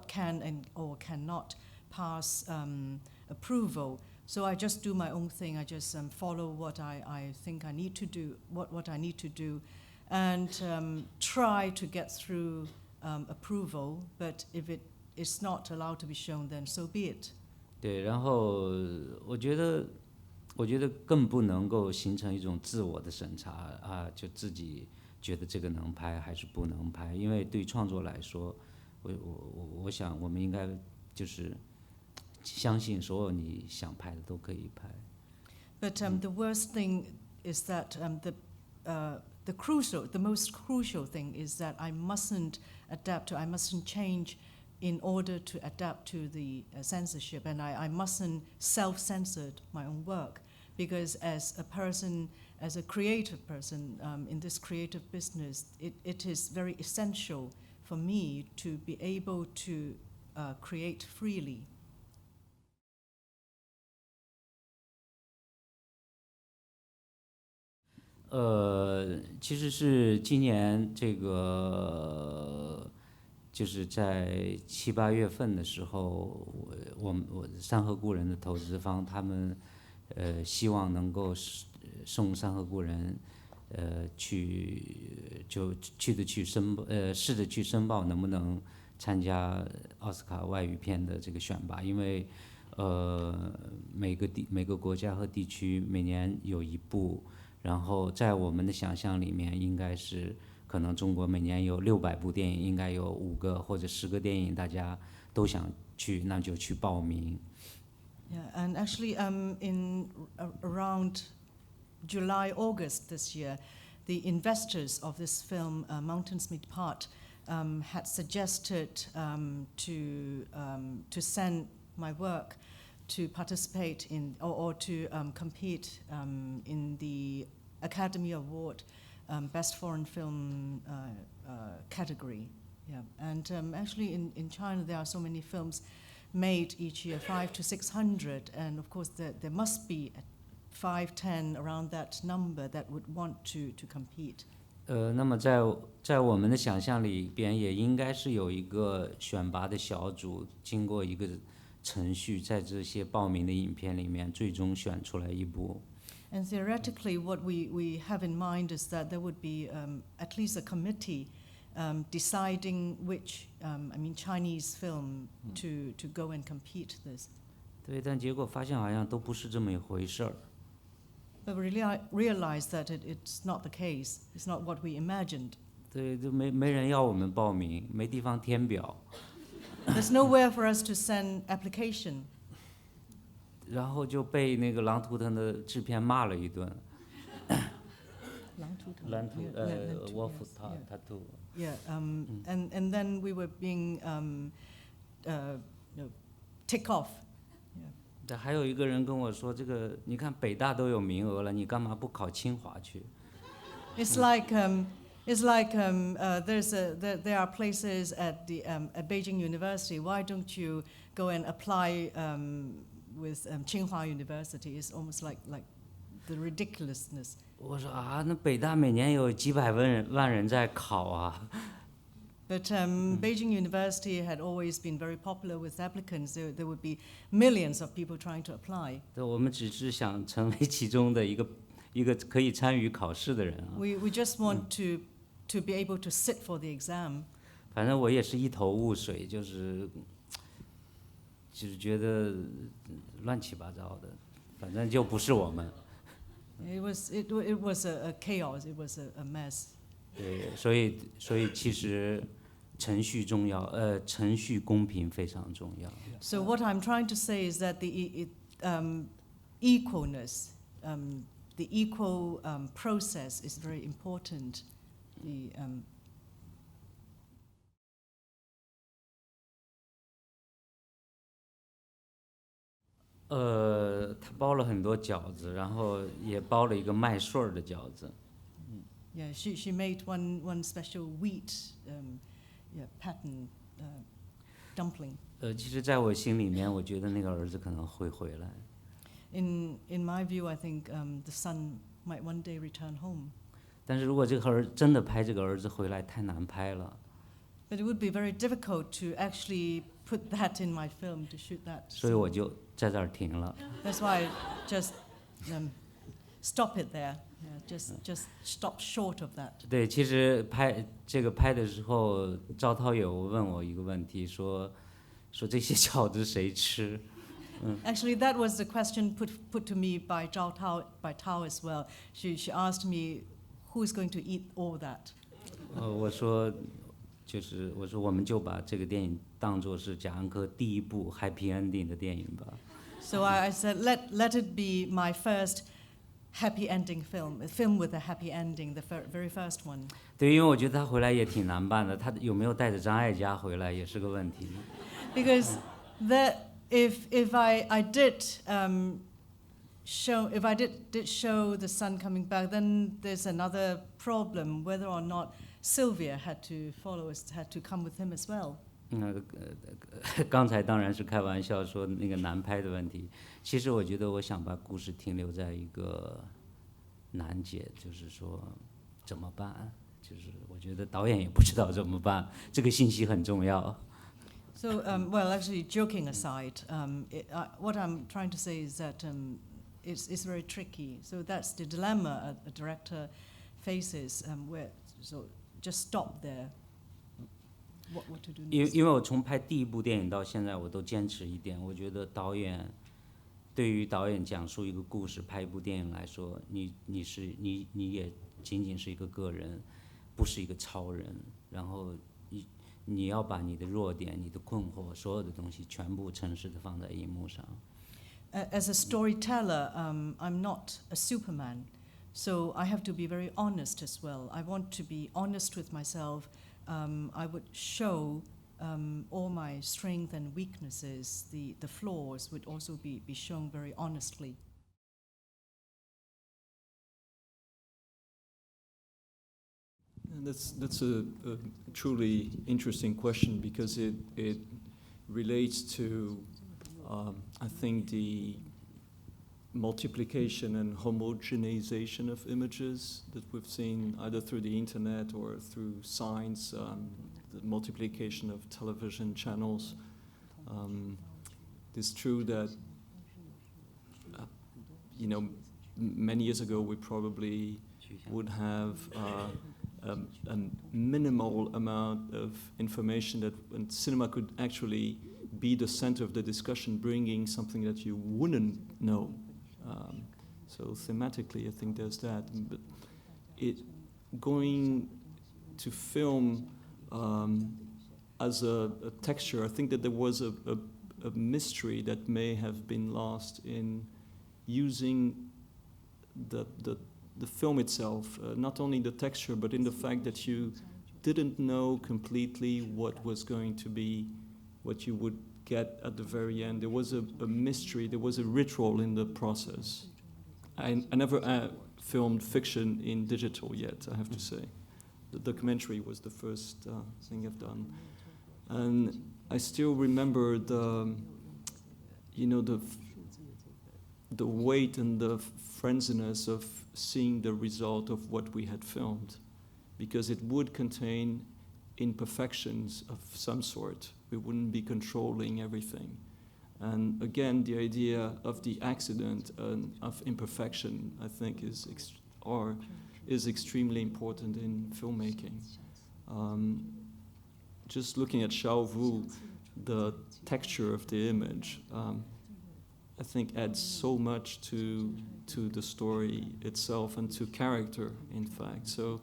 can and or cannot pass approval. So I just do my own thing. I just follow what I think I need to do, what I need to do, and try to get through approval. But if it is not allowed to be shown, then so be it. 对，然后我觉得更不能够形成一种自我的审查啊，就自己觉得这个能拍还是不能拍，因为对创作来说，我想我们应该就是相信所有你想拍的都可以拍。But the worst thing is that the most crucial thing is that I mustn't adapt to, I mustn't change in order to adapt to the censorship, and I mustn't self-censor my own work, because as a person, as a creative person in this creative business, it is very essential for me to be able to create freely. 其实是今年这个，就是在7、8月份的时候，我山河故人的投资方他们希望能够送山河故人试着去申报能不能参加奥斯卡外语片的这个选拔，因为每个国家和地区每年有一部。然后在我们的想象里面，应该是可能中国每年有600部电影，应该有5个或者10个电影，大家都想去，那就去报名。Yeah, and actually, in around July, August this year, the investors of this film, Mountains Meet Part, had suggested to send my work to participate in or to compete in the Academy Award Best Foreign Film category. Yeah, and actually in China there are so many films made each year, 500 to 600, and of course there must be 5, 10 around that number that would want to compete. 那么在我们的想象里边，也应该是有一个选拔的小组，经过一个程序，在这些报名的影片里面，最终选出来一部。And theoretically, what we have in mind is that there would be at least a committee deciding which, Chinese film to go and compete this. 对，但结果发现好像都不是这么一回事儿。 But we really realized that it's not the case. It's not what we imagined. 对，就没人要我们报名，没地方填表， There's nowhere for us to send application. 然后就被那个狼图腾的制片骂了一顿。狼图wolf tattoo。 Yeah, and then we were being tick off. 这还有一个人跟我说，这个你看北大都有名额了，你干嘛不考清华去？ It's like there are places at Beijing University. Why don't you go and apply with Tsinghua University? It's almost like the ridiculousness. 我说啊，那北大每年有几百万人在考啊。 But Beijing University had always been very popular with applicants. There would be millions of people trying to apply. 对，我们只是想成为其中的一个可以参与考试的人啊。We just want to be able to sit for the exam. 反正我也是一头雾水，就是觉得乱七八糟的，反正就不是我们。 It was a chaos. It was a mess. 对，所以其实程序重要，程序公平非常重要。So what I'm trying to say is that the equalness, the equal process is very important. The 他包了很多饺子，然后也包了一个麦穗儿的饺子。 Yeah, she made one special wheat pattern dumpling. 其实在我心里面，我觉得那个儿子可能会回来。 In my view, I think the son might one day return home. 但是如果这个真的拍这个儿子回来，太难拍了。 But it would be very difficult to actually put that in my film to shoot that. 所以我就在这儿停了。 That's why I just stop it there. Yeah, just stop short of that. 对，其实拍的时候，赵涛有问我一个问题，说这些饺子谁吃？ Actually, that was the question put to me by Tao as well. She asked me, who's going to eat all that? 我说我们就把这个电影当作是贾樟柯第一部 happy ending 的电影吧。 So I said, let it be my first happy ending film, a film with a happy ending, the very first one. 对，因为我觉得他回来也挺难办的，他有没有带着张艾嘉回来也是个问题。 Because if I did show the son coming back, then there's another problem whether or not Sylvia had to follow us, had to come with him as well. 刚才当然是开玩笑说那个难拍的问题，其实我觉得我想把故事停留在一个难解，就是说怎么办？就是我觉得导演也不知道怎么办，这个信息很重要。 So, well, actually, joking aside, what I'm trying to say is that it's very tricky. So that's the dilemma a director faces. So just stop there. What to do next? 因为我从拍第一部电影到现在，我都坚持一点，我觉得对于导演讲述一个故事、拍一部电影来说，你也仅仅是一个个人，不是一个超人。然后你要把你的弱点、你的困惑，所有的东西全部诚实的放在荧幕上。 As a storyteller, I'm not a Superman, so I have to be very honest as well. I want to be honest with myself. I would show all my strengths and weaknesses. The flaws would also be shown very honestly. And that's a truly interesting question because it relates to I think the multiplication and homogenization of images that we've seen either through the internet or through science, the multiplication of television channels. It's true that many years ago we probably would have a minimal amount of information that and cinema could actually be the center of the discussion, bringing something that you wouldn't know. So thematically, I think there's that. But going to film as a texture, I think that there was a mystery that may have been lost in using the film itself, not only the texture, but in the fact that you didn't know completely what was going to be, what you would get at the very end. There was a mystery, there was a ritual in the process. I never filmed fiction in digital yet, I have to say. The documentary was the first thing I've done. And I still remember the weight and the frenziness of seeing the result of what we had filmed, because it would contain imperfections of some sort. We wouldn't be controlling everything. And again, the idea of the accident and of imperfection, I think, is extremely important in filmmaking. Just looking at Xiao Wu, the texture of the image, I think adds so much to the story itself and to character, in fact. So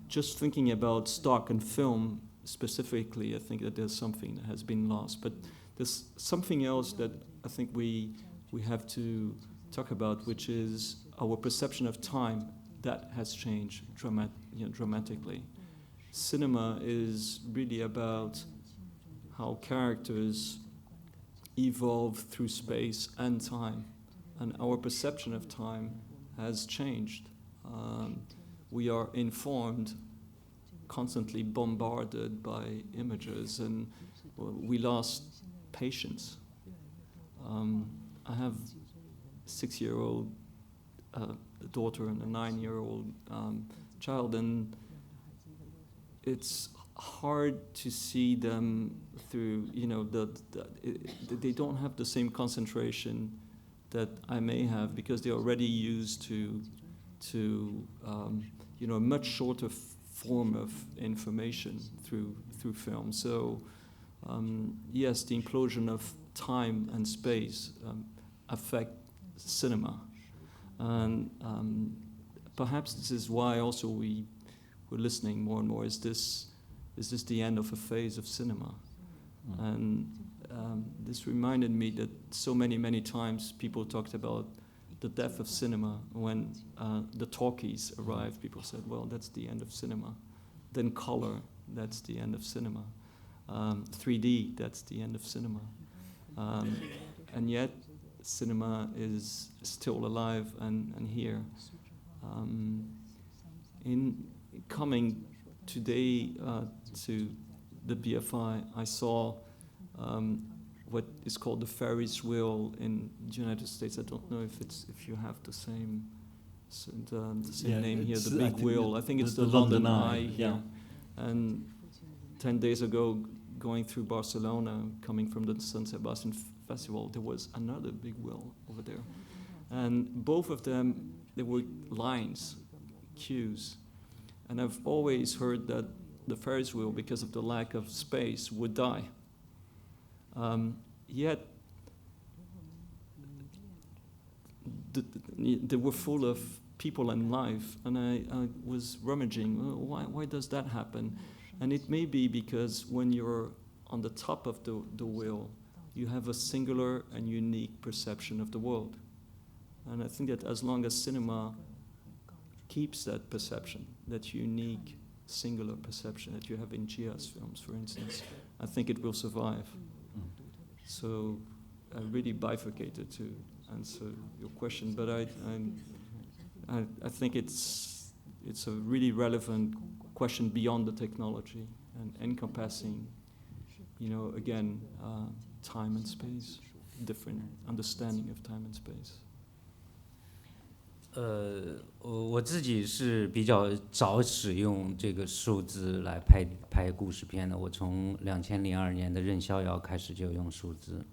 just thinking about stock and film specifically, I think that there's something that has been lost. But there's something else that I think we have to talk about, which is our perception of time that has changed dramatically. Cinema is really about how characters evolve through space and time, and our perception of time has changed. We are informed, constantly bombarded by images, and we lost patience. I have a 6-year-old daughter and a 9-year-old child, and it's hard to see them through, they don't have the same concentration that I may have, because they're already used to a much shorter form of information through film. So yes, the implosion of time and space affect cinema, and perhaps this is why also we're listening more and more. Is this the end of a phase of cinema? And this reminded me that so many times people talked about the death of cinema. When the talkies arrived, people said, well, that's the end of cinema. Then color, that's the end of cinema. 3D, that's the end of cinema. And yet, cinema is still alive and here. In coming today to the BFI, I saw what is called the Ferris wheel in the United States. I don't know if you have the same name here, the big wheel. I think it's the London Eye here. Yeah. And 10 days ago, going through Barcelona, coming from the San Sebastian Festival, there was another big wheel over there. And both of them, there were lines, queues. And I've always heard that the Ferris wheel, because of the lack of space, would die. Yet, they were full of people and life, and I was rummaging, why does that happen? And it may be because when you're on the top of the wheel, you have a singular and unique perception of the world. And I think that as long as cinema keeps that perception, that unique, singular perception that you have in Jia's films, for instance, I think it will survive. So I really bifurcated to answer your question, but I think it's a really relevant question beyond the technology and encompassing, again, time and space, different understanding of time and space. 我自己是比较早使用这个数字来拍故事片的。我从2002年的任逍遥开始就用数字。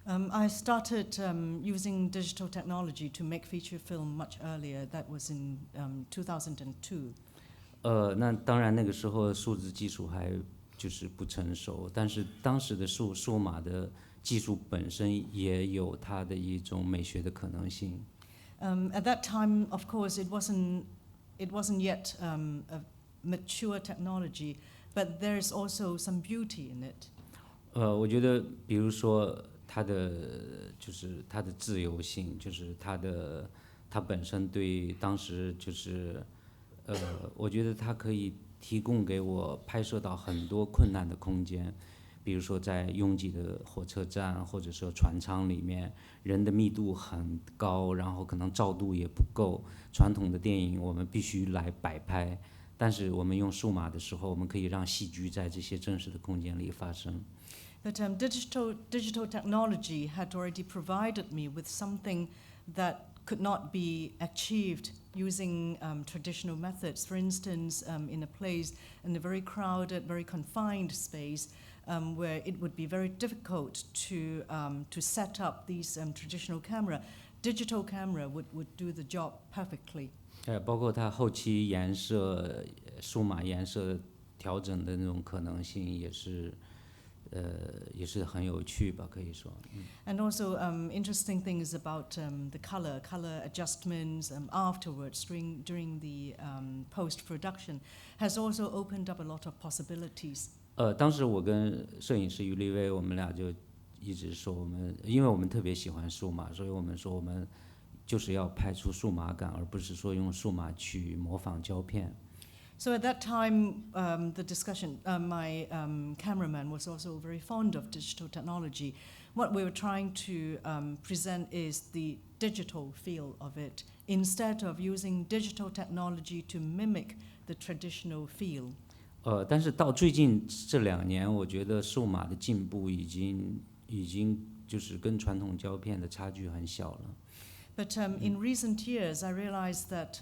I started using digital technology to make feature film much earlier. That was in 2002. 那当然那个时候数字技术还就是不成熟，但是当时的数码的技术本身也有它的一种美学的可能性。At that time, of course, it wasn't yet a mature technology, but there is also some beauty in it. 我觉得比如说它的自由性，就是它本身对当时就是我觉得它可以提供给我拍摄到很多困难的空间，比如说在拥挤的火车站或者说船舱里面，人的密度很高，然后可能照度也不够。传统的电影我们必须来摆拍，但是我们用数码的时候，我们可以让戏剧在这些真实的空间里发生。But digital technology had already provided me with something that could not be achieved using traditional methods. For instance, in a place, in a very crowded, very confined space, where it would be very difficult to set up these traditional camera, digital camera would do the job perfectly. 包括它后期颜色、数码颜色调整的那种可能性也是很有趣吧，可以说。And also interesting things about the color adjustments afterwards during the post-production has also opened up a lot of possibilities. 当时我跟摄影师于立威，我们俩就一直说因为我们特别喜欢数码，所以我们说我们就是要拍出数码感，而不是说用数码去模仿胶片。So at that time, the discussion, my cameraman was also very fond of digital technology. What we were trying to present is the digital feel of it, instead of using digital technology to mimic the traditional feel. 但是到最近这2年，我觉得数码的进步已经就是跟传统胶片的差距很小了。But in recent years, I realized that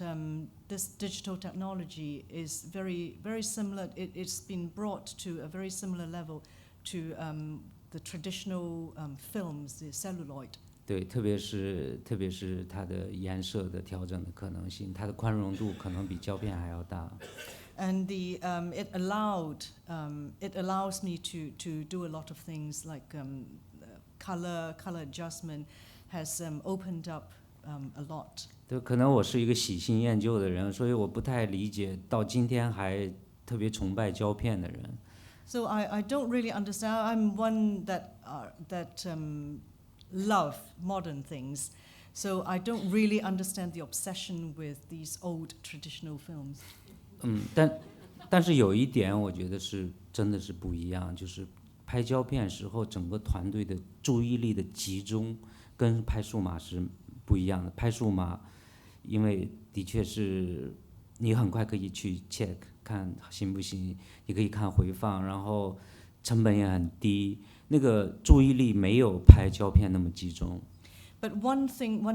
this digital technology is very, very similar. It's been brought to a very similar level to the traditional films, the celluloid. 对，特别是它的颜色的调整的可能性，它的宽容度可能比胶片还要大。And it allows me to do a lot of things like color adjustment has opened up a lot. 对，可能我是一个喜新厌旧的人，所以我不太理解到今天还特别崇拜胶片的人。So I don't really understand. I'm one that love modern things. So I don't really understand the obsession with these old traditional films. 但是有一点我觉得是真的是不一样，就是拍胶片时候整个团队的注意力的集中跟拍数码是不一样的。拍数码因为的确是你很快可以去 check 看行不行，你可以看回放，然后成本也很低，那个注意力没有拍胶片那么集中。But one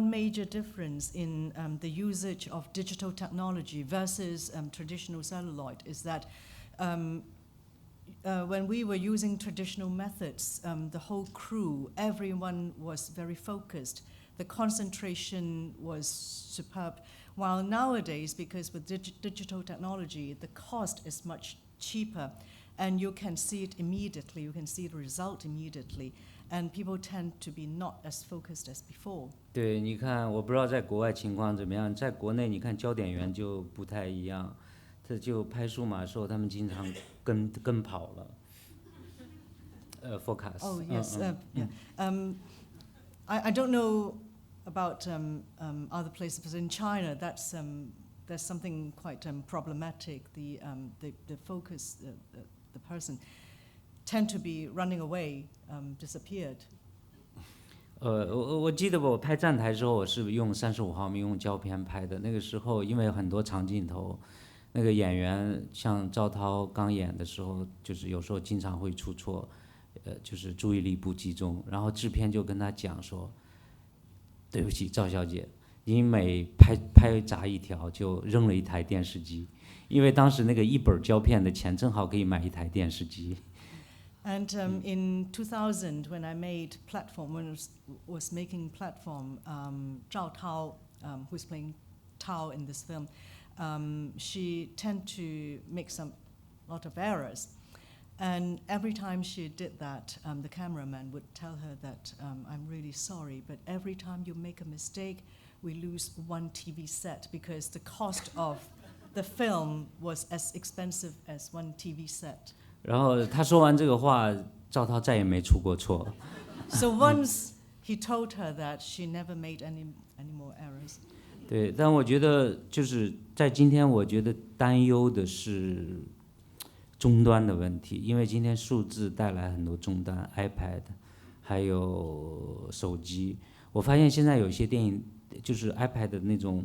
major difference in the usage of digital technology versus traditional celluloid is that when we were using traditional methods, the whole crew, everyone was very focused. The concentration was superb. While nowadays, because with digital technology, the cost is much cheaper, and you can see it immediately. You can see the result immediately. And people tend to be not as focused as before. 对，你看，我不知道在国外情况怎么样，在国内你看焦点员就不太一样，他就拍数码的时候，他们经常跟跑了。Focus. Oh yes, yeah. I don't know about other places, but in China, there's something quite problematic. The focus, the person tend to be running away, disappeared. 我记得我拍站台的时候，我是用35毫米用胶片拍的。那个时候因为很多长镜头，那个演员像赵涛刚演的时候，就是有时候经常会出错，就是注意力不集中。然后制片就跟他讲说：“对不起，赵小姐，你每拍砸一条就扔了一台电视机，因为当时那个一本胶片的钱正好可以买一台电视机。” And in 2000, when I made Platform, when I was making Platform, Zhao Tao, who's playing Tao in this film, she tend to make some lot of errors. And every time she did that, the cameraman would tell her that, I'm really sorry, but every time you make a mistake, we lose one TV set because the cost of the film was as expensive as one TV set. 然后他说完这个话，赵涛再也没出过错。So once he told her that, she never made any more errors. 对，但我觉得就是在今天，我觉得担忧的是终端的问题，因为今天数字带来很多终端 ，iPad， 还有手机。我发现现在有些电影就是 iPad 的那种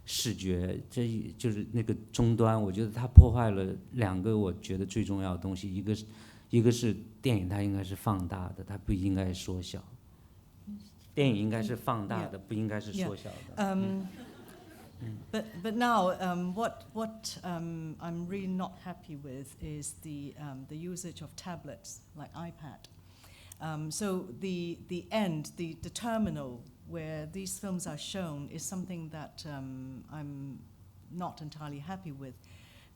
视觉，这就是那个终端，我觉得它破坏了两个我觉得最重要的东西，一个是电影它应该是放大的，它不应该缩小。电影应该是放大的，不应该是缩小的。But now, what I'm really not happy with is the usage of tablets like iPad. So the end, the terminal where these films are shown is something that I'm not entirely happy with,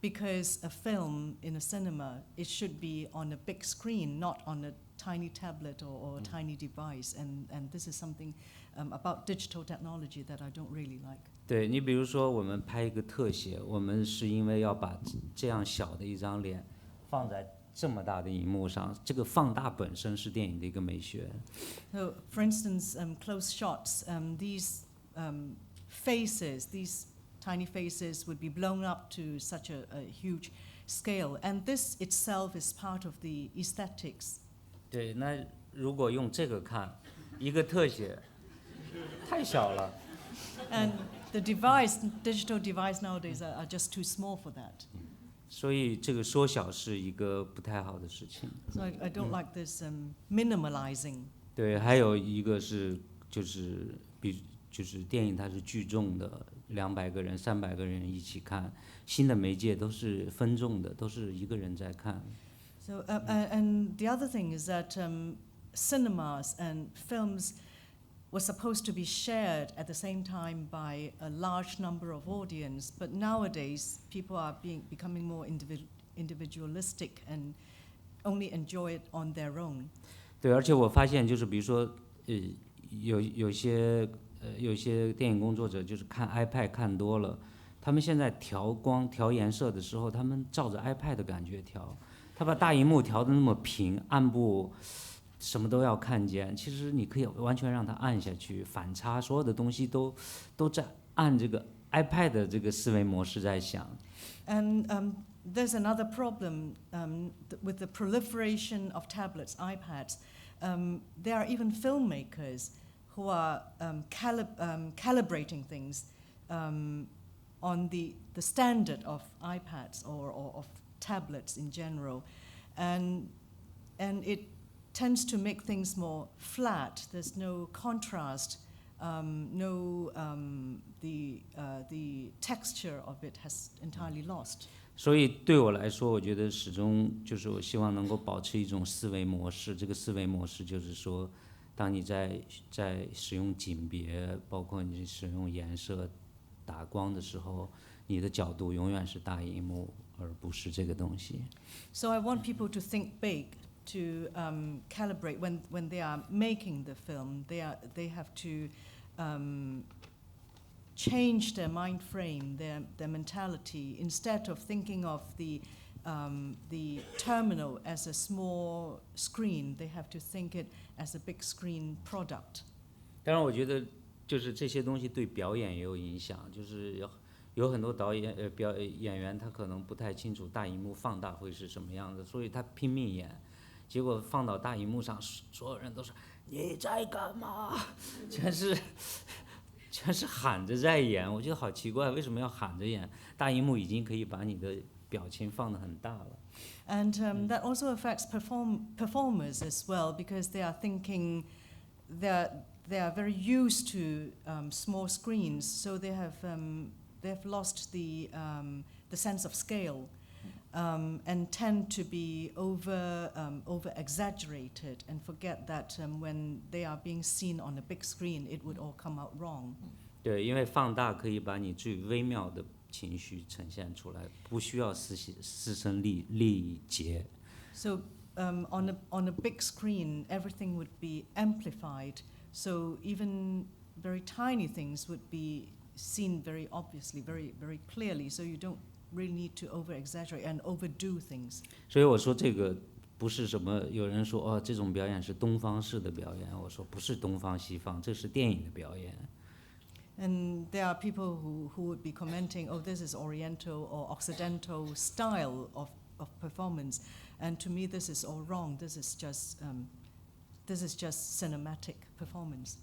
because a film in a cinema, it should be on a big screen, not on a tiny tablet or a tiny device, and this is something about digital technology that I don't really like. 对，你比如说我们拍一个特写，我们是因为要把这样小的一张脸放在这么大的荧幕上，这个放大本身是电影的一个美学。So, for instance, close shots, these faces, these tiny faces would be blown up to such a huge scale, and this itself is part of the aesthetics. 对，那如果用这个看，一个特写太小了。And the digital device nowadays are just too small for that. 所以这个缩小是一个不太好的事情。So I don't like this minimalizing. 对，还有一个是就是电影它是聚众的，200个人、300个人一起看，新的媒介都是分众的，都是一个人在看。So and the other thing is that cinemas and films were supposed to be shared at the same time by a large number of audience, but nowadays people are becoming more individualistic and only enjoy it on their own. 对，而且我发现就是比如说，有些电影工作者就是看 iPad 看多了，他们现在调光调颜色的时候，他们照着 iPad 的感觉调，他把大荧幕调得那么平，暗部什么都要看见，其实你可以完全让它按下去，反差所有的东西都在按这个 iPad 的这个思维模式在想。And there's another problem with the proliferation of tablets, iPads. There are even filmmakers who are calibrating things on the standard of iPads or of tablets in general, and it tends to make things more flat. There's no contrast. The texture of it has entirely lost. 所以对我来说，我觉得始终就是我希望能够保持一种思维模式。这个思维模式就是说，当你在使用景别，包括你使用颜色、打光的时候，你的角度永远是大荧幕，而不是这个东西。So I want people to think big, to calibrate when they are making the film. They have to change their mind frame, their mentality. Instead of thinking of the terminal as a small screen, they have to think it as a big screen product. 当然，我觉得就是这些东西对表演也有影响，就是有很多演员他可能不太清楚大荧幕放大会是什么样子，所以他拼命演，结果放到大荧幕上，所有人都说你在干嘛？全是喊着在演，我觉得好奇怪，为什么要喊着演？大荧幕已经可以把你的表情放得很大了。And that also affects performers as well, because they are thinking that they are very used to small screens, so they have lost the sense of scale, and tend to be over exaggerated and forget that when they are being seen on a big screen, it would all come out wrong. 对，因为放大可以把你最微妙的情绪呈现出来，不需要嘶声力竭。So on a big screen, everything would be amplified. So even very tiny things would be seen very obviously, very very clearly. So you don't really need to over-exaggerate and overdo things. 所以我说这个不是什么，有人说哦，这种表演是东方式的表演，我说不是东方西方，这是电影的表演。And there are people who would be commenting, oh, this is Oriental or Occidental style of performance. And to me, this is all wrong. This is just cinematic performance.